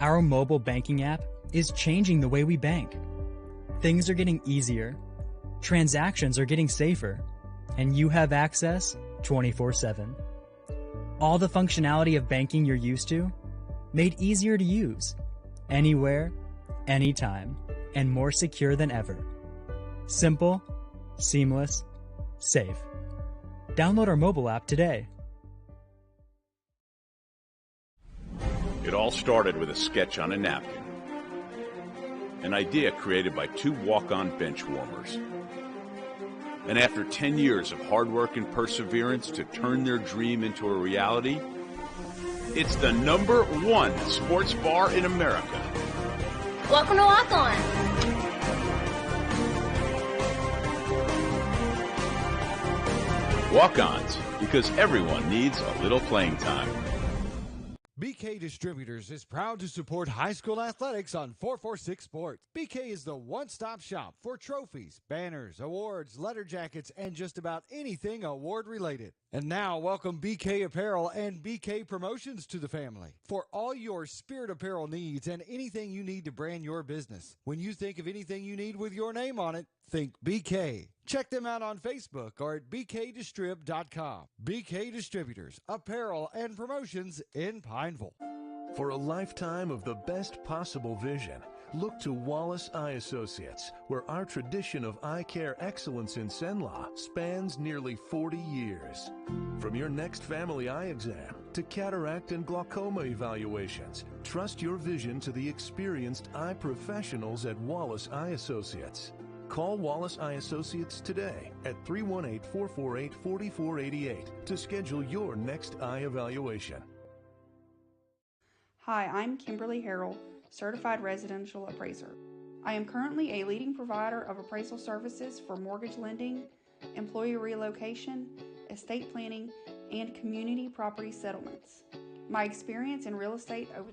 Our mobile banking app is changing the way we bank. Things are getting easier, transactions are getting safer, and you have access 24/7. All the functionality of banking you're used to, made easier to use, anywhere, anytime, and more secure than ever. Simple, seamless, safe. Download our mobile app today. It all started with a sketch on a napkin. An idea created by two walk-on bench warmers. And after 10 years of hard work and perseverance to turn their dream into a reality, it's the #1 sports bar in America. Welcome to Lock On. Walk-ons, because everyone needs a little playing time. BK Distributors is proud to support high school athletics on 446 Sports. BK is the one-stop shop for trophies, banners, awards, letter jackets, and just about anything award-related. And now, welcome BK Apparel and BK Promotions to the family. For all your spirit apparel needs and anything you need to brand your business. When you think of anything you need with your name on it, think BK. Check them out on Facebook or at bkdistrib.com. BK Distributors, apparel and promotions in Pineville. For a lifetime of the best possible vision, look to Wallace Eye Associates, where our tradition of eye care excellence in Cenla spans nearly 40 years. From your next family eye exam to cataract and glaucoma evaluations, trust your vision to the experienced eye professionals at Wallace Eye Associates. Call Wallace Eye Associates today at 318-448-4488 to schedule your next eye evaluation. Hi, I'm Kimberly Harrell, Certified Residential Appraiser. I am currently a leading provider of appraisal services for mortgage lending, employee relocation, estate planning, and community property settlements. My experience in real estate over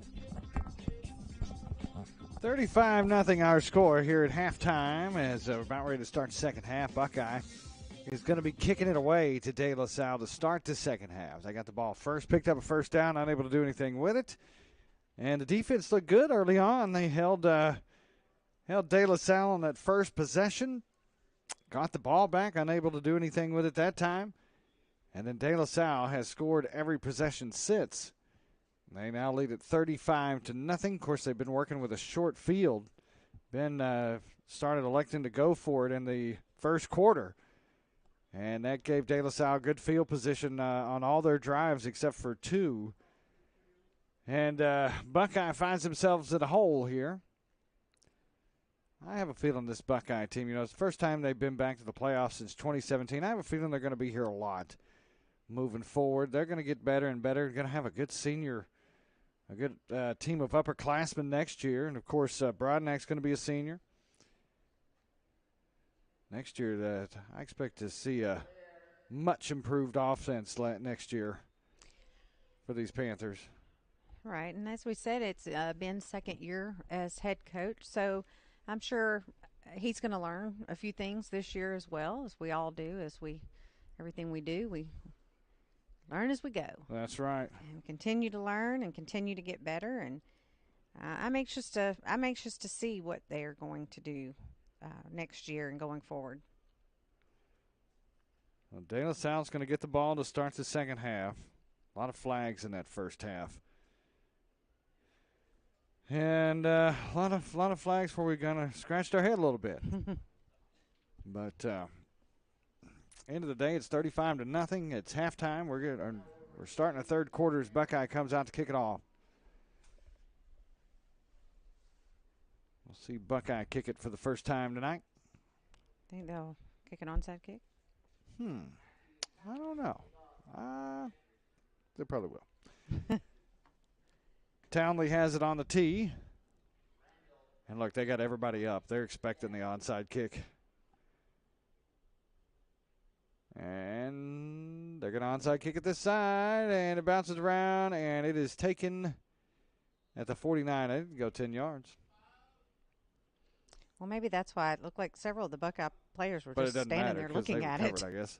35-0 our score here at halftime as we're about ready to start the second half. Buckeye is going to be kicking it away to De La Salle to start the second half. They got the ball first, picked up a first down, unable to do anything with it. And the defense looked good early on. They held De La Salle on that first possession, got the ball back, unable to do anything with it that time. And then De La Salle has scored every possession since. They now lead at 35-0. Of course, they've been working with a short field started electing to go for it in the first quarter. And that gave De La Salle good field position on all their drives except for 2. And Buckeye finds themselves in a hole here. I have a feeling this Buckeye team, it's the first time they've been back to the playoffs since 2017. I have a feeling they're going to be here a lot moving forward. They're going to get better and better. They're going to have a good team of upperclassmen next year. And, of course, Broadnack's going to be a senior. Next year, I expect to see a much improved offense next year for these Panthers. Right, and as we said, it's Ben's second year as head coach, so I'm sure he's going to learn a few things this year as well, as we all do. Everything we do, we learn as we go. That's right. And continue to learn and continue to get better. And I'm anxious to see what they are going to do next year and going forward. Well, De La Salle's going to get the ball to start the second half. A lot of flags in that first half. And a lot of flags where we kind of scratched our head a little bit. But end of the day, it's 35-0. It's halftime. We're starting the third quarter as Buckeye comes out to kick it off. We'll see Buckeye kick it for the first time tonight. Think they'll kick an onside kick? I don't know. They probably will. Townley has it on the tee. And look, they got everybody up. They're expecting the onside kick. And they're going to onside kick at this side. And it bounces around. And it is taken at the 49. It didn't go 10 yards. Well, maybe that's why it looked like several of the Buckeye players were just standing there looking at it. I guess.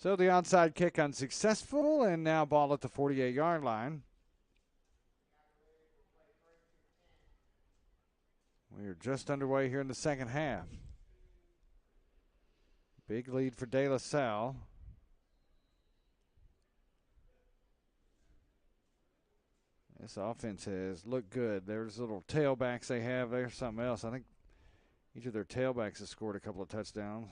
So the onside kick unsuccessful, and now ball at the 48-yard line. We are just underway here in the second half. Big lead for De La Salle. This offense has looked good. There's little tailbacks they have. There's something else. I think each of their tailbacks has scored a couple of touchdowns.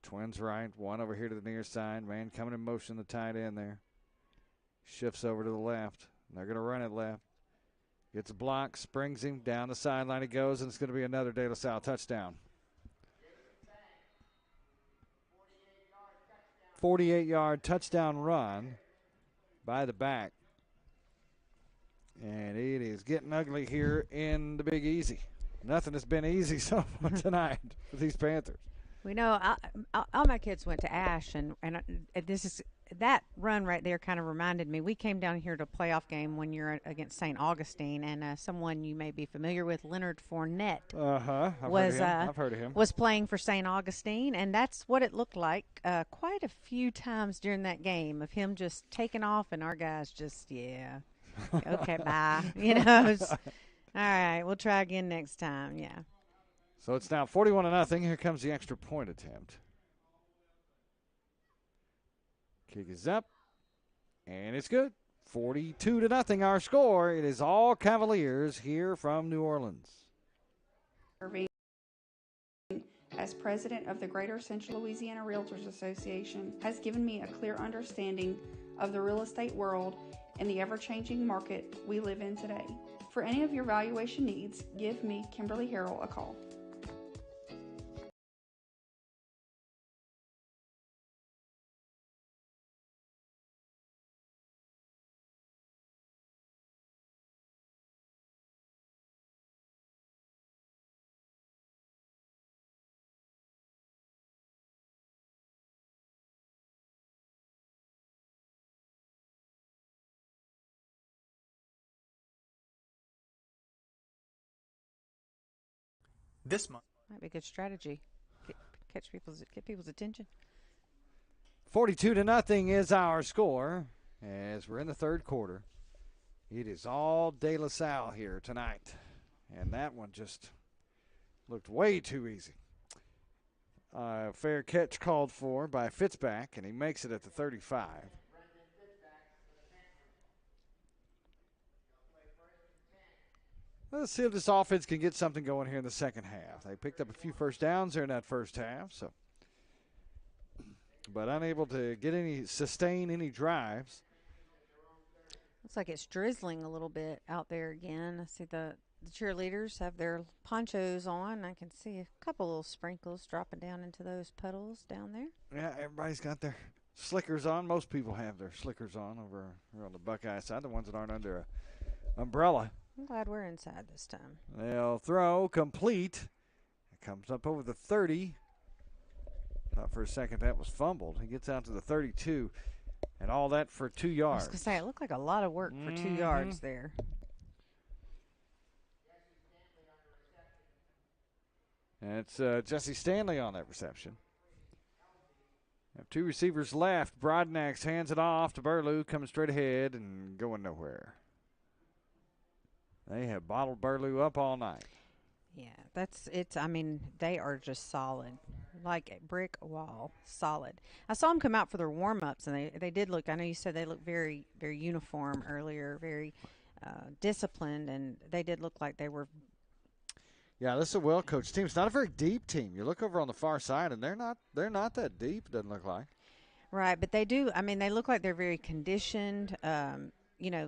Twins right, one over here to the near side. Man coming in motion, the tight end there. Shifts over to the left. They're going to run it left. Gets a block, springs him, down the sideline he goes, and it's going to be another De La Salle touchdown. 48-yard touchdown run by the back. And it is getting ugly here in the Big Easy. Nothing has been easy so far tonight for these Panthers. We know all my kids went to Ash, and this is that run right there kind of reminded me. We came down here to a playoff game one year against St. Augustine, and someone you may be familiar with, Leonard Fournette, I've heard of him. Was playing for St. Augustine, and that's what it looked like quite a few times during that game of him just taking off, and our guys just okay, bye, all right, we'll try again next time, So it's now 41-0. Here comes the extra point attempt. Kick is up, and it's good. 42-0 our score. It is all Cavaliers here from New Orleans. Serving as president of the Greater Central Louisiana Realtors Association has given me a clear understanding of the real estate world and the ever-changing market we live in today. For any of your valuation needs, give me, Kimberly Harrell, a call. This month. Might be a good strategy. Get people's attention. 42-0 is our score as we're in the third quarter. It is all De La Salle here tonight, and that one just looked way too easy. Fair catch called for by Fitzback, and he makes it at the 35. Let's see if this offense can get something going here in the second half. They picked up a few first downs there in that first half, but unable to sustain any drives. Looks like it's drizzling a little bit out there again. I see the cheerleaders have their ponchos on. I can see a couple little sprinkles dropping down into those puddles down there. Yeah, everybody's got their slickers on. Most people have their slickers on over here on the Buckeye side, the ones that aren't under an umbrella. I'm glad we're inside this time. They'll throw complete. It comes up over the 30. Thought for a second that was fumbled. He gets out to the 32, and all that for 2 yards. I was going to say, it looked like a lot of work for 2 yards there. And it's Jesse Stanley on that reception. Have 2 receivers left. Brodnax hands it off to Burlew, coming straight ahead and going nowhere. They have bottled Burlew up all night. Yeah, I mean, they are just solid, like a brick wall, solid. I saw them come out for their warm-ups, and they did look, I know you said they looked very, very uniform earlier, very disciplined, and they did look like they were. Yeah, this is a well-coached team. It's not a very deep team. You look over on the far side, and they're not that deep, it doesn't look like. Right, but they do, I mean, they look like they're very conditioned.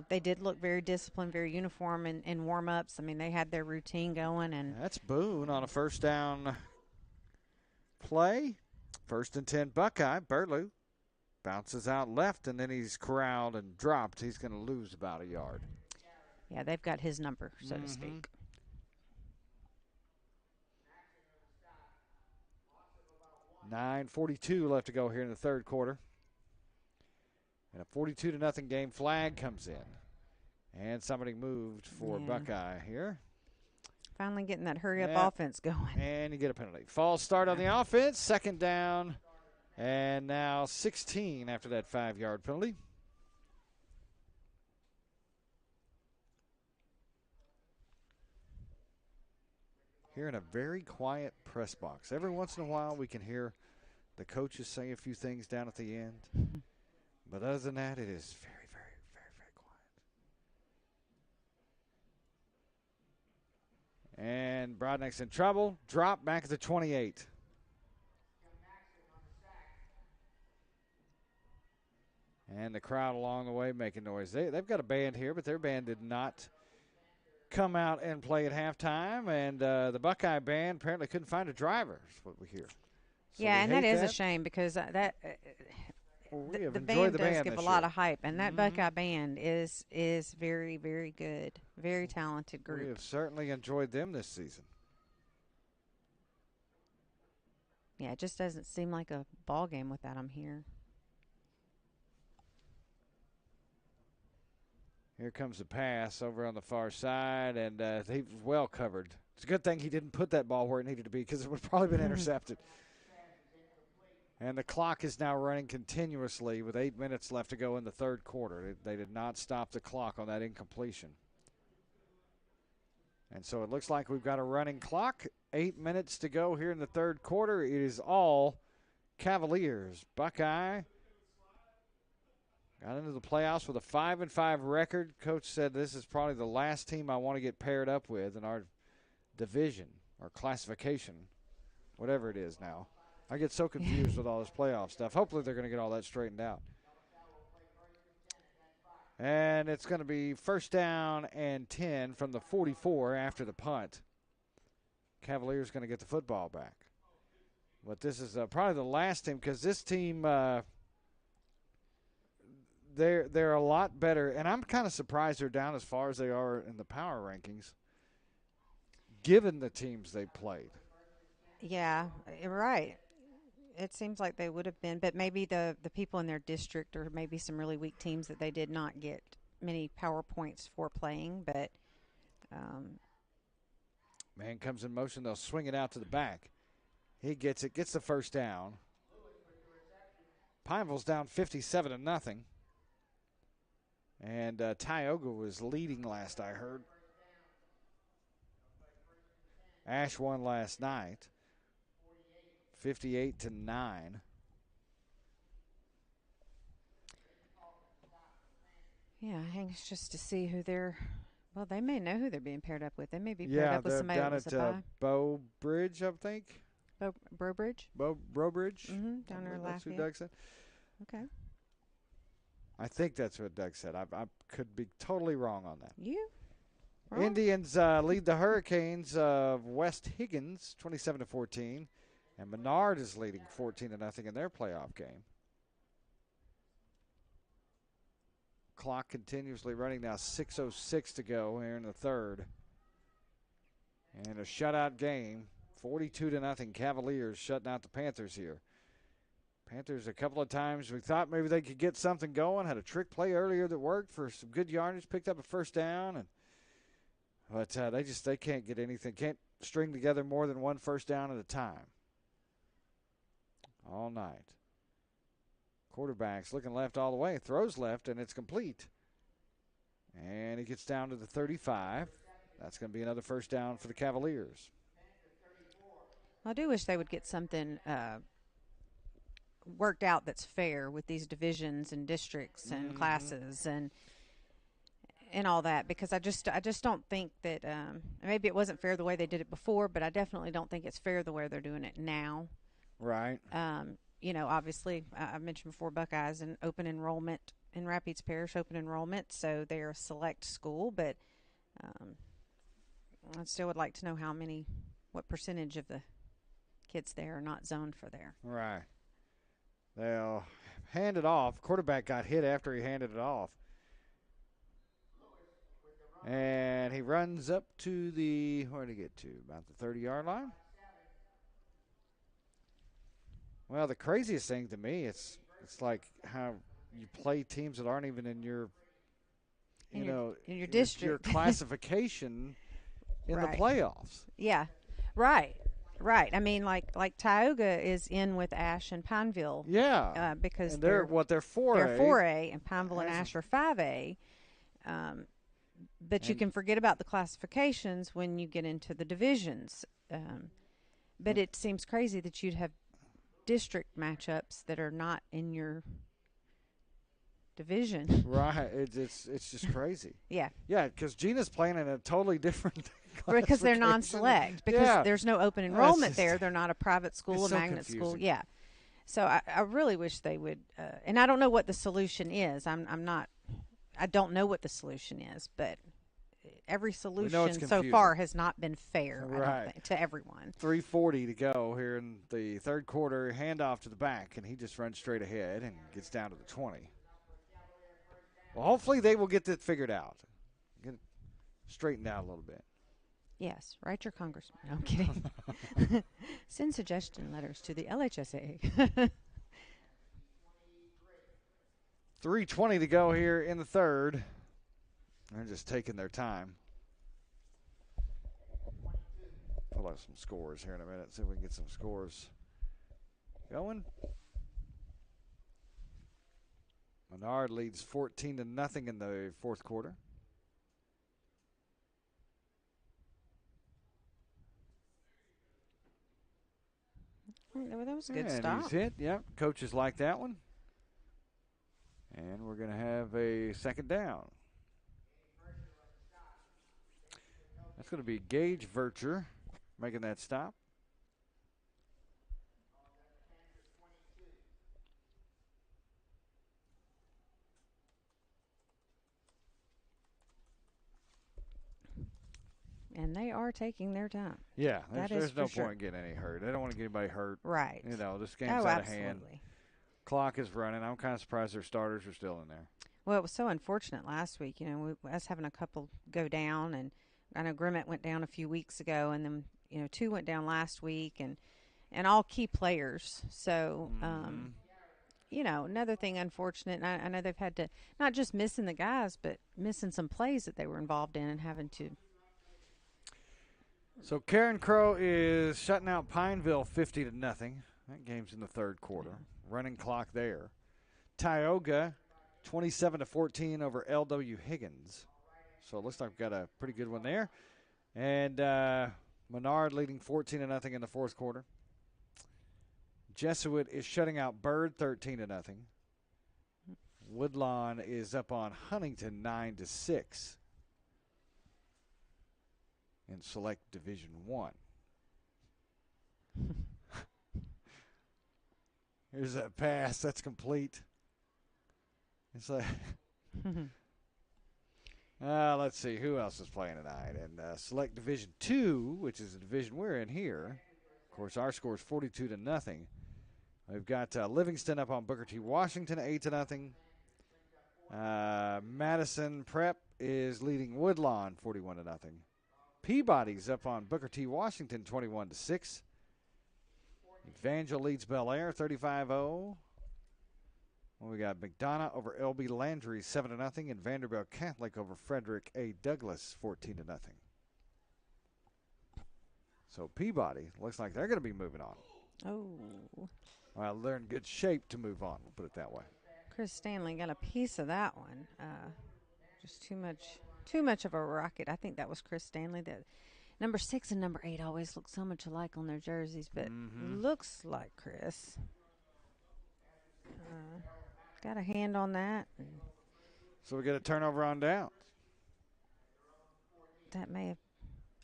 They did look very disciplined, very uniform in warm-ups. I mean, they had their routine going. And that's Boone on a first down play. 1st and 10 Buckeye. Burlew bounces out left, and then he's corralled and dropped. He's going to lose about a yard. Yeah, they've got his number, so to speak. $9:42 left to go here in the third quarter. And a 42-0 game. Flag comes in. And somebody moved for Buckeye here. Finally getting that hurry-up offense going. And you get a penalty. False start on the offense. 2nd down. And now 16 after that 5-yard penalty. Here in a very quiet press box. Every once in a while we can hear the coaches say a few things down at the end. But other than that, it is very, very, very, very quiet. And Brodnack's in trouble. Drop back at the 28. And the crowd along the way making noise. They've got a band here, but their band did not come out and play at halftime. And the Buckeye band apparently couldn't find a driver, is what we hear. So yeah, and that is a shame because the band does give a lot of hype, and that Buckeye band is very, very good, very talented group. We have certainly enjoyed them this season. Yeah, it just doesn't seem like a ball game without them here. Here comes the pass over on the far side, and he was well covered. It's a good thing he didn't put that ball where it needed to be because it would have probably been intercepted. And the clock is now running continuously with 8 minutes left to go in the third quarter. They did not stop the clock on that incompletion. And so it looks like we've got a running clock. 8 minutes to go here in the third quarter. It is all Cavaliers. Buckeye got into the playoffs with a 5-5 record. Coach said this is probably the last team I want to get paired up with in our division or classification, whatever it is now. I get so confused with all this playoff stuff. Hopefully they're going to get all that straightened out. And it's going to be 1st down and 10 from the 44 after the punt. Cavaliers going to get the football back. But this is probably the last team because this team, they're a lot better. And I'm kind of surprised they're down as far as they are in the power rankings, given the teams they played. Yeah, you're right. It seems like they would have been, but maybe the people in their district or maybe some really weak teams that they did not get many power points for playing. But man comes in motion. They'll swing it out to the back. He gets it, gets the 1st down. Pineville's down 57-0. And Tioga was leading last I heard. Ash won last night. 58-9. Yeah, anxious to see who they're. Well, they may know who they're being paired up with. They may be paired up with somebody down that was at a bye. Bow Bridge, I think. Brobridge? Brobridge? Mm-hmm, down there in That's who Lafayette. Doug said. Okay. I think that's what Doug said. I could be totally wrong on that. You? Wrong? Indians lead the Hurricanes of West Higgins 27-14, and Menard is leading 14-0 in their playoff game. Clock continuously running now, 6:06 to go here in the third. And a shutout game, 42-0 Cavaliers shutting out the Panthers here. Panthers a couple of times we thought maybe they could get something going, had a trick play earlier that worked for some good yardage, picked up a first down, but they can't get anything, can't string together more than one first down at a time all night. Quarterback's looking left all the way, throws left, and it's complete. And he gets down to the 35. That's going to be another first down for the Cavaliers. I do wish they would get something worked out that's fair with these divisions and districts and classes and all that, because I just don't think that maybe it wasn't fair the way they did it before, but I definitely don't think it's fair the way they're doing it now. Right. Obviously, I mentioned before Buckeyes and open enrollment in Rapides Parish, open enrollment, so they're a select school, but I still would like to know what percentage of the kids there are not zoned for there. Right. They'll hand it off. Quarterback got hit after he handed it off. And he runs up to where did he get to? About the 30-yard line? Well, the craziest thing to me, it's like how you play teams that aren't even in your, in your district, your classification in the playoffs. Yeah, right. I mean, like Tioga is in with Ash and Pineville. Yeah, because and they're 4A. They're 4A, and Pineville and Ash are 5A. But you can forget about the classifications when you get into the divisions. But it seems crazy that you'd have district matchups that are not in your division. Right. It's just crazy. Yeah. Yeah, because Gina's playing in a totally different because they're non-select. Because there's no open enrollment there. They're not a private school, a magnet school. Yeah. So I really wish they would. And I don't know what the solution is. I don't know what the solution is, but every solution so far has not been fair, I don't think, to everyone. 3:40 to go here in the third quarter. Handoff to the back, and he just runs straight ahead and gets down to the 20. Well, hopefully they will get that figured out. Get it straightened out a little bit. Yes, write your congressman. No, I'm kidding. Send suggestion letters to the LHSA. 3:20 to go here in the third. They're just taking their time. Pull out some scores here in a minute. See if we can get some scores going. Menard leads 14-0 in the fourth quarter. That was a good and stop. He's hit. Yep. Coaches like that one. And we're going to have a second down. That's going to be Gage Vercher making that stop. And they are taking their time. Yeah, there's no point in getting any hurt. They don't want to get anybody hurt. Right. This game's out of hand. Clock is running. I'm kind of surprised their starters are still in there. Well, it was so unfortunate last week. Us having a couple go down, and I know Grimmett went down a few weeks ago, and then, 2 went down last week, and all key players. So, another thing unfortunate, and I know they've had to, not just missing the guys, but missing some plays that they were involved in and having to. So Karen Crow is shutting out Pineville 50-0. That game's in the third quarter. Yeah. Running clock there. Tioga 27-14 over LW Higgins. So it looks like we've got a pretty good one there. And Menard leading 14-0 in the fourth quarter. Jesuit is shutting out Byrd 13-0. Woodlawn is up on Huntington 9-6 in Select Division 1. Here's that pass. That's complete. It's like, let's see who else is playing tonight. And Select Division 2, which is the division we're in here. Of course, our score is 42-0. We've got Livingston up on Booker T. Washington 8-0. Madison Prep is leading Woodlawn 41-0. Peabody's up on Booker T. Washington 21-6. Evangel leads Bel Air 35-0. Well, we got McDonough over LB Landry 7-0, and Vanderbilt Catholic over Frederick A. Douglass 14-0. So Peabody looks like they're going to be moving on. Oh. Well, they're in good shape to move on. We'll put it that way. Chris Stanley got a piece of that one. Just too much of a rocket. I think that was Chris Stanley. That number 6 and number 8 always look so much alike on their jerseys, but looks like Chris. Got a hand on that. So we get a turnover on downs. That may have,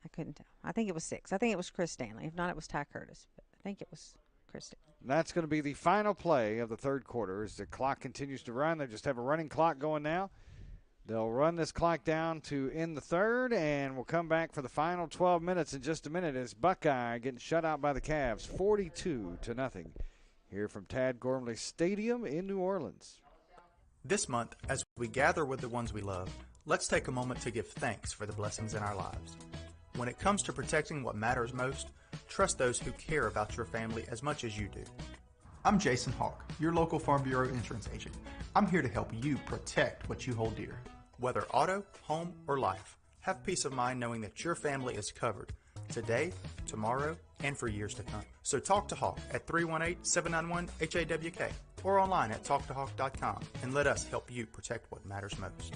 I couldn't tell. I think it was 6. I think it was Chris Stanley. If not, it was Ty Curtis. But I think it was Chris Stanley. That's going to be the final play of the third quarter as the clock continues to run. They just have a running clock going now. They'll run this clock down to end the third, and we'll come back for the final 12 minutes in just a minute as Buckeye getting shut out by the Cavs 42-0 here from Tad Gormley Stadium in New Orleans. This month, as we gather with the ones we love, let's take a moment to give thanks for the blessings in our lives. When it comes to protecting what matters most, trust those who care about your family as much as you do. I'm Jason Hawk, your local Farm Bureau insurance agent. I'm here to help you protect what you hold dear. Whether auto, home, or life, have peace of mind knowing that your family is covered today, tomorrow, and for years to come. So talk to Hawk at 318-791-HAWK or online at talktohawk.com and let us help you protect what matters most.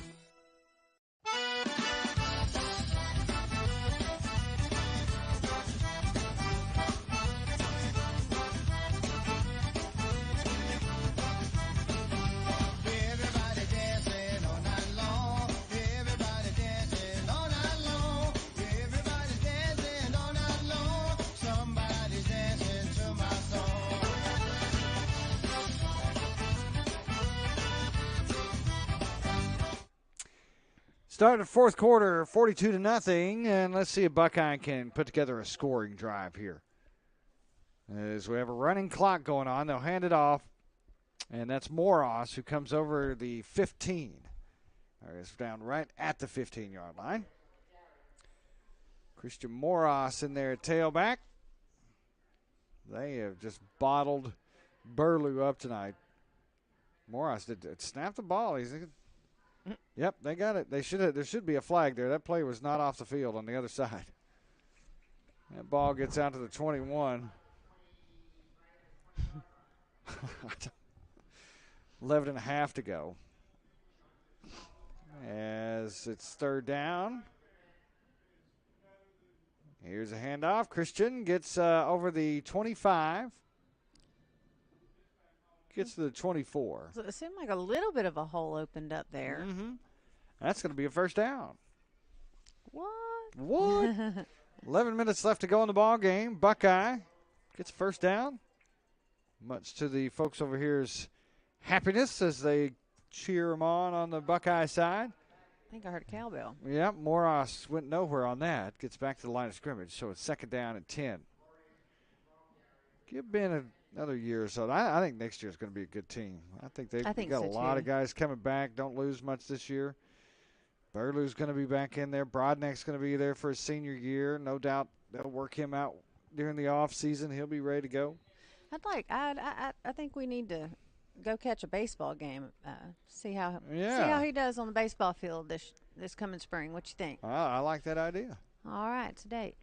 Starting the fourth quarter, 42-0, and let's see if Buckeye can put together a scoring drive here. As we have a running clock going on, they'll hand it off, and that's Moros who comes over the 15. It's down right at the 15-yard line. Christian Moros in there at tailback. They have just bottled Burlew up tonight. Moros did snap the ball. Yep, they got it. There should be a flag there. That play was not off the field on the other side. That ball gets out to the 21. 11 and a half to go. As it's third down. Here's a handoff. Christian gets over the 25. Gets to the 24. So it seemed like a little bit of a hole opened up there. That's going to be a first down. What? 11 minutes left to go in the ball game. Buckeye gets first down. Much to the folks over here's happiness as they cheer them on the Buckeye side. I think I heard a cowbell. Yep, Moros went nowhere on that. Gets back to the line of scrimmage, so it's second down and 10. Give Ben another year or so. I think next year is going to be a good team. I think they've got a lot of guys coming back. Don't lose much this year. Burlew's going to be back in there. Brodnack's going to be there for his senior year. No doubt they'll work him out during the off season. He'll be ready to go. I think we need to go catch a baseball game. See how he does on the baseball field this coming spring. What you think? I like that idea. All right, it's a date.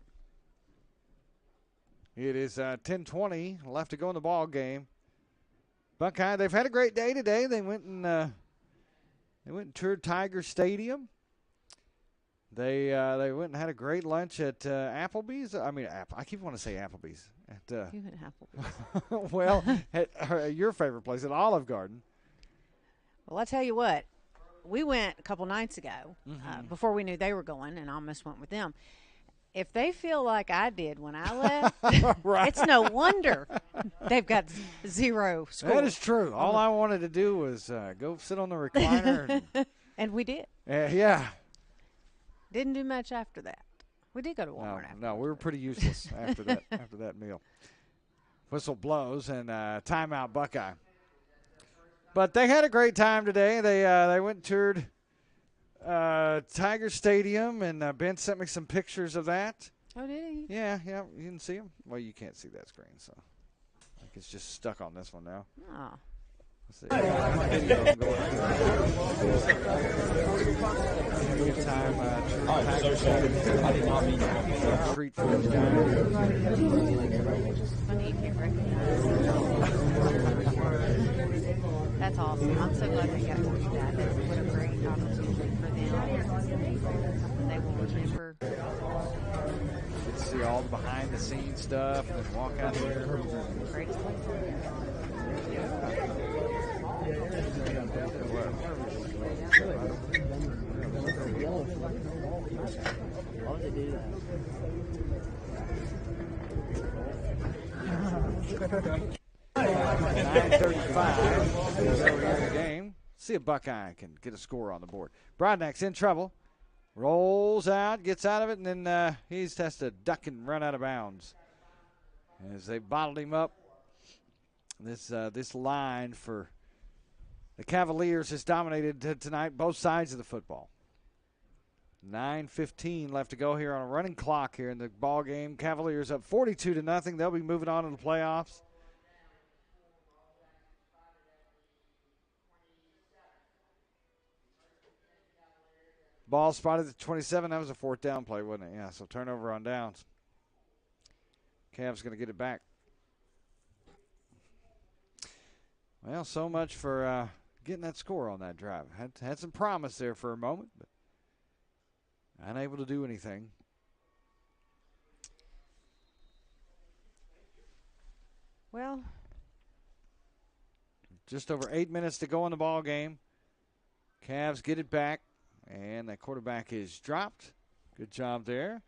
It is 10:20 left to go in the ball game. Buckeye, they've had a great day today. They went and toured Tiger Stadium. They went and had a great lunch at Applebee's. I keep wanting to say Applebee's. You and Applebee's. Well, at your favorite place, at Olive Garden. Well, I'll tell you what. We went a couple nights ago before we knew they were going, and I almost went with them. If they feel like I did when I left, right. It's no wonder they've got 0 scores. That is true. All I wanted to do was go sit on the recliner. And we did. Yeah. Didn't do much after that. We did go to Walmart after. No, we were pretty useless after that meal. Whistle blows and timeout Buckeye. But they had a great time today. They went and toured Tiger Stadium, and Ben sent me some pictures of that. Oh, did he? Yeah, you didn't see them? Well, you can't see that screen, so I think it's just stuck on this one now. Oh. Let's see. Good time. I did not mean treat for those guys. Funny you can't recognize. That's awesome. I'm so glad we got to do that. What a great opportunity for them. Something they will remember. Get to see all the behind-the-scenes stuff and then walk out here. Greatest place on earth. The game. See if Buckeye can get a score on the board. Broadnack's in trouble. Rolls out, gets out of it, and then he has to duck and run out of bounds. As they bottled him up, this line for the Cavaliers has dominated tonight, both sides of the football. 9:15 left to go here on a running clock here in the ball game. Cavaliers up 42-0. They'll be moving on to the playoffs. Ball spotted at 27. That was a 4th down play, wasn't it? Yeah, so turnover on downs. Cavs going to get it back. Well, so much for getting that score on that drive. Had some promise there for a moment, but unable to do anything. Well, just over 8 minutes to go in the ball game. Cavs get it back, and that quarterback is dropped. Good job there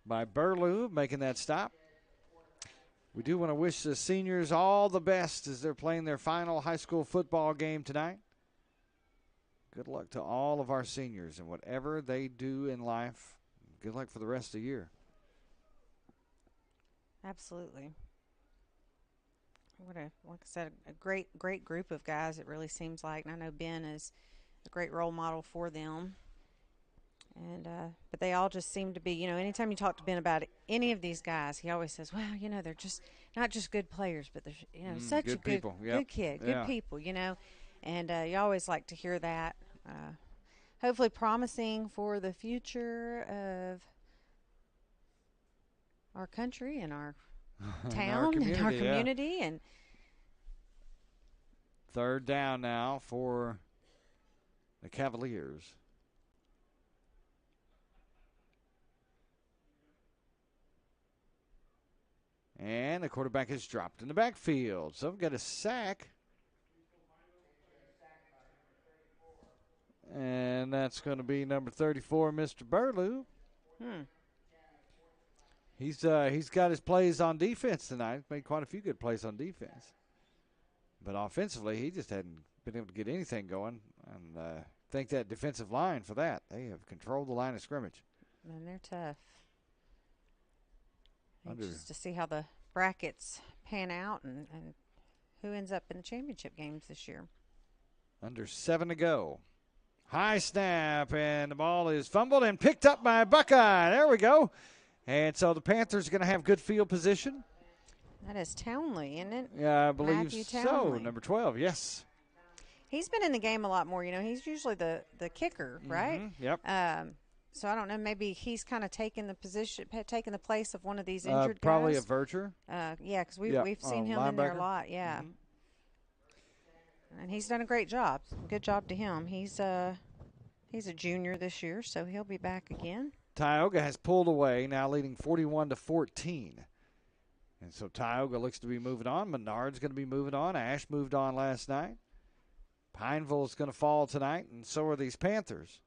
by Burlew making that stop. We do want to wish the seniors all the best as they're playing their final high school football game tonight. Good luck to all of our seniors and whatever they do in life. Good luck for the rest of the year. absolutely. Like I said, a great group of guys, it really seems like. And I know Ben is a great role model for them. And but they all just seem to be, anytime you talk to Ben about any of these guys, he always says, well, they're just not just good players, but they're, such good a people. good kid, good people, And you always like to hear that. Hopefully promising for the future of our country and our town and our community. And third down now for the Cavaliers. And the quarterback is dropped in the backfield. So we've got a sack. And that's going to be number 34, Mr. Burlew. He's got his plays on defense tonight. Made quite a few good plays on defense. But offensively, he just hadn't been able to get anything going. And thank that defensive line for that. They have controlled the line of scrimmage. And they're tough. Just to see how the brackets pan out and who ends up in the championship games this year. Under 7 to go. High snap, and the ball is fumbled and picked up by Buckeye. There we go. And so the Panthers are going to have good field position. That is Townley, isn't it? Yeah, I believe Matthew so. Townley. Number 12, yes. He's been in the game a lot more. He's usually the kicker, right? Yep. So I don't know. Maybe he's kind of taken the place of one of these injured probably guys. Probably a Verger. Yeah, because we've seen him in there a lot. Yeah. Mm-hmm. And he's done a great job. Good job to him. He's He's a junior this year, so he'll be back again. Tioga has pulled away, now leading 41-14. And so Tioga looks to be moving on. Menard's going to be moving on. Ash moved on last night. Pineville's going to fall tonight, and so are these Panthers.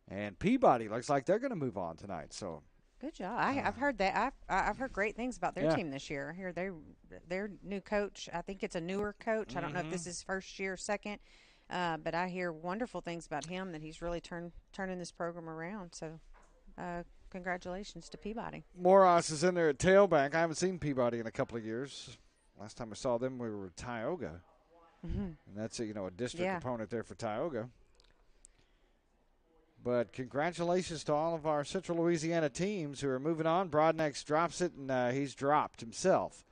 And Peabody looks like they're going to move on tonight. So good job. I've heard that. I've heard great things about their team this year. Here, their new coach. I think it's a newer coach. I don't know if this is first year, or second, but I hear wonderful things about him. That he's really turning this program around. So, congratulations to Peabody. Moros is in there at tailback. I haven't seen Peabody in a couple of years. Last time I saw them, we were with Tioga. And that's a district opponent there for Tioga. But congratulations to all of our Central Louisiana teams who are moving on. Broadnex drops it, and he's dropped himself.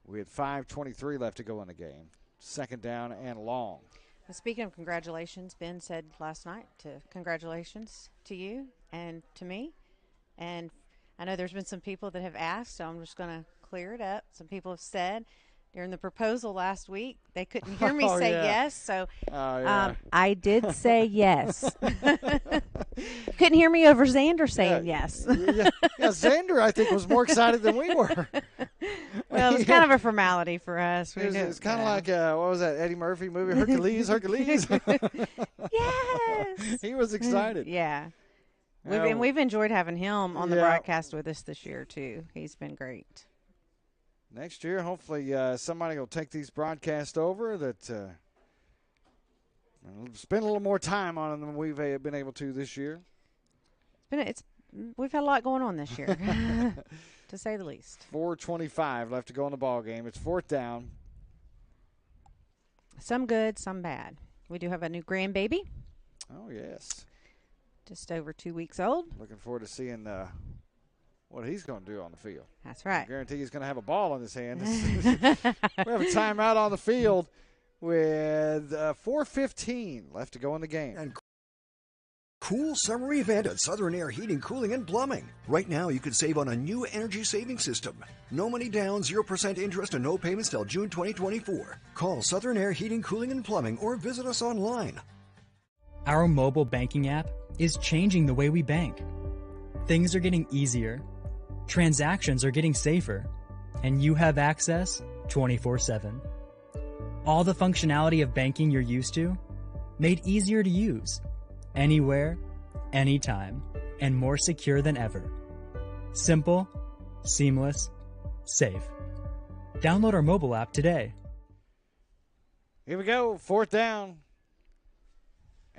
We had 5:23 left to go in the game. Second down and long. Well, speaking of congratulations, Ben said last night congratulations to you and to me. And I know there's been some people that have asked, so I'm just going to clear it up. Some people have said during the proposal last week they couldn't hear me say yes, so I did say yes. Couldn't hear me over Xander saying yes. Xander, I think, was more excited than we were. Well, it's kind of a formality for us. It's kind of like, what was that Eddie Murphy movie, Hercules? Yes. He was excited. Yeah. We've enjoyed having him on the broadcast with us this year, too. He's been great. Next year, hopefully, somebody will take these broadcasts over that spend a little more time on them than we've been able to this year. We've had a lot going on this year, to say the least. 4:25 left to go in the ball game. It's fourth down. Some good, some bad. We do have a new grandbaby. Oh, yes. Just over 2 weeks old. Looking forward to seeing what he's going to do on the field. That's right. I guarantee he's going to have a ball in his hand. We have a timeout on the field with 4:15 left to go in the game. And cool summer event at Southern Air Heating, Cooling, and Plumbing. Right now, you could save on a new energy-saving system. No money down, 0% interest, and no payments till June 2024. Call Southern Air Heating, Cooling, and Plumbing or visit us online. Our mobile banking app is changing the way we bank. Things are getting easier, transactions are getting safer, and you have access 24/7. All the functionality of banking you're used to, made easier to use, anywhere, anytime, and more secure than ever. Simple, seamless, safe. Download our mobile app today. Here we go, fourth down.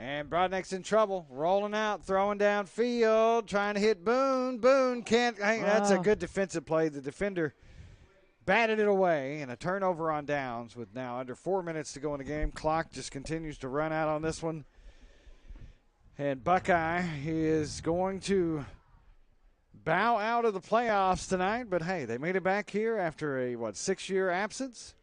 And Broadneck's in trouble, rolling out, throwing downfield, trying to hit Boone. Boone can't. Hey, that's a good defensive play. The defender batted it away, and a turnover on downs with now under 4 minutes to go in the game. Clock just continues to run out on this one. And Buckeye is going to bow out of the playoffs tonight, but hey, they made it back here after a, 6-year absence?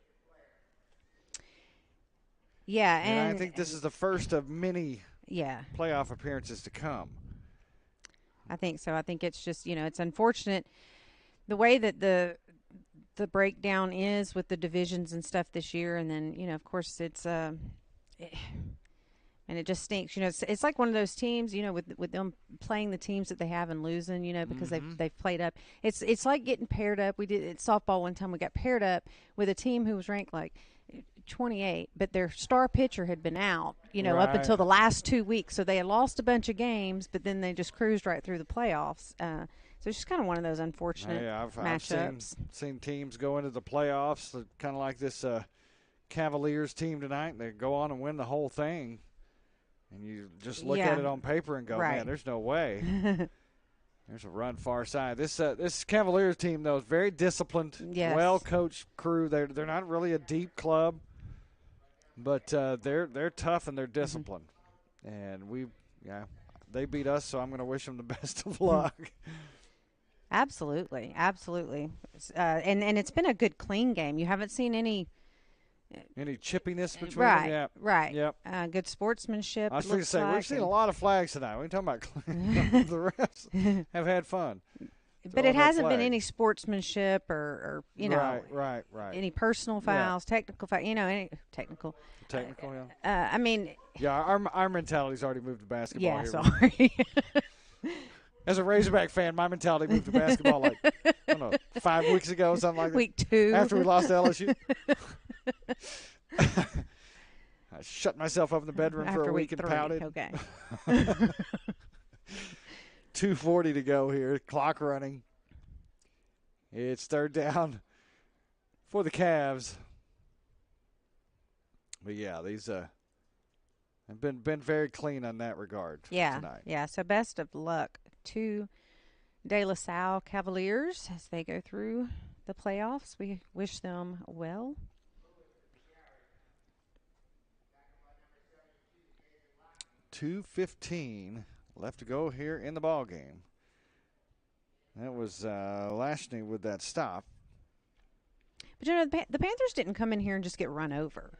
Yeah, and I think this is the first of many playoff appearances to come. I think so. I think it's just, it's unfortunate the way that the breakdown is with the divisions and stuff this year, and then, of course it's and it just stinks. It's like one of those teams, with them playing the teams that they have and losing, because they've played up. It's like getting paired up. We did at softball one time. We got paired up with a team who was ranked like 28, but their star pitcher had been out, up until the last 2 weeks. So they had lost a bunch of games, but then they just cruised right through the playoffs. So it's just kind of one of those unfortunate matchups. I've seen teams go into the playoffs, kind of like this Cavaliers team tonight. They go on and win the whole thing, and you just look at it on paper and go, man, there's no way. There's a run far side. This Cavaliers team, though, is very disciplined, well-coached crew. They're not really a deep club, but they're tough and they're disciplined. And they beat us, so I'm going to wish them the best of luck. Absolutely. And it's been a good, clean game. You haven't seen any chippiness between them? Yeah. Right. Yep. Good sportsmanship. I was going to say, we've seen a lot of flags tonight. We're talking about the refs have had fun. But it hasn't been any sportsmanship or Right. any personal fouls, technical fouls, any technical. Technical, yeah. I mean, Yeah, our mentality's already moved to basketball. Yeah, here. sorry. As a Razorback fan, my mentality moved to basketball like, I don't know, 5 weeks ago, something like that. Week 2. After we lost to LSU. I shut myself up in the bedroom After for a week week and 3, pouted. okay. 2:40 to go here. Clock running. It's third down for the Cavs. But, yeah, these have been very clean on that regard tonight. Yeah, so best of luck to De La Salle Cavaliers as they go through the playoffs. We wish them well. $2:15 left to go here in the ball game. That was Lashney with that stop. But the Panthers didn't come in here and just get run over.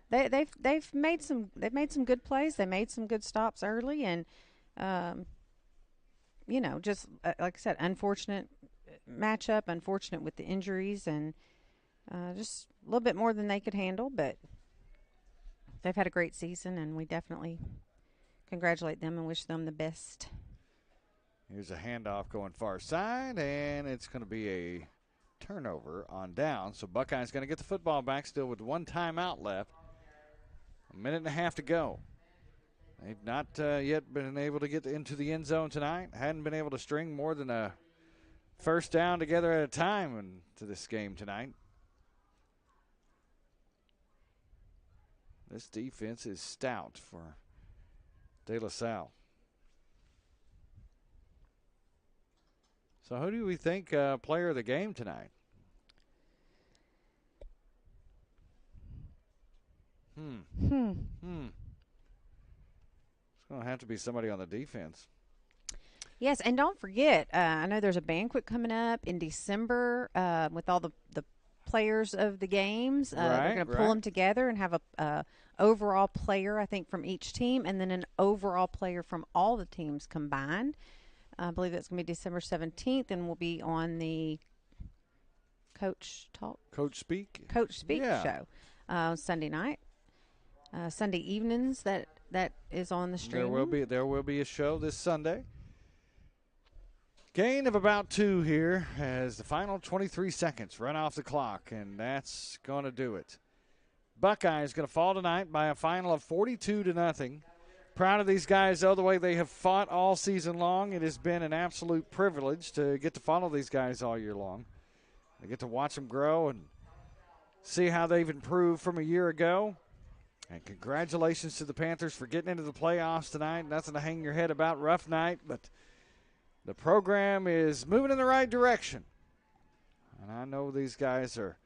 They've made some good plays. They made some good stops early, and just like I said, unfortunate matchup, unfortunate with the injuries, and just a little bit more than they could handle. But they've had a great season, and we definitely congratulate them and wish them the best. Here's a handoff going far side, and it's going to be a turnover on down. So Buckeyes going to get the football back still with 1 timeout left. A minute and a half to go. They've not yet been able to get into the end zone tonight. Hadn't been able to string more than a first down together at a time into this game tonight. This defense is stout for De La Salle. So who do we think player of the game tonight? It's going to have to be somebody on the defense. Yes, and don't forget, I know there's a banquet coming up in December with all the players of the games. They're going to pull them together and have a overall player, I think, from each team, and then an overall player from all the teams combined. I believe that's going to be December 17th, and we'll be on the Coach Speak show Sunday night. Sunday evenings, that is on the stream. There will be a show this Sunday. Gain of about 2 here as the final 23 seconds run off the clock, and that's going to do it. Buckeyes going to fall tonight by a final of 42-0. Proud of these guys, though, the way they have fought all season long. It has been an absolute privilege to get to follow these guys all year long. I get to watch them grow and see how they've improved from a year ago. And congratulations to the Panthers for getting into the playoffs tonight. Nothing to hang your head about. Rough night, but the program is moving in the right direction. And I know these guys are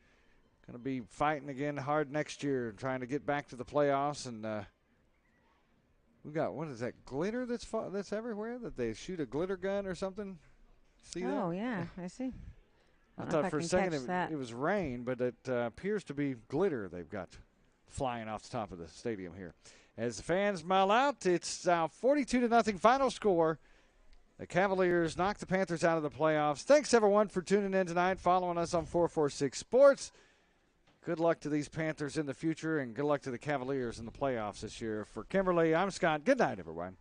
going to be fighting again hard next year and trying to get back to the playoffs. And we got, what is that, glitter that's everywhere? That they shoot a glitter gun or something? See that? Oh, yeah, I see. I thought for a second it was rain, but it appears to be glitter they've got flying off the top of the stadium here. As the fans mile out, it's now 42-0 final score. The Cavaliers knock the Panthers out of the playoffs. Thanks, everyone, for tuning in tonight, following us on 446 Sports. Good luck to these Panthers in the future, and good luck to the Cavaliers in the playoffs this year. For Kimberly, I'm Scott. Good night, everyone.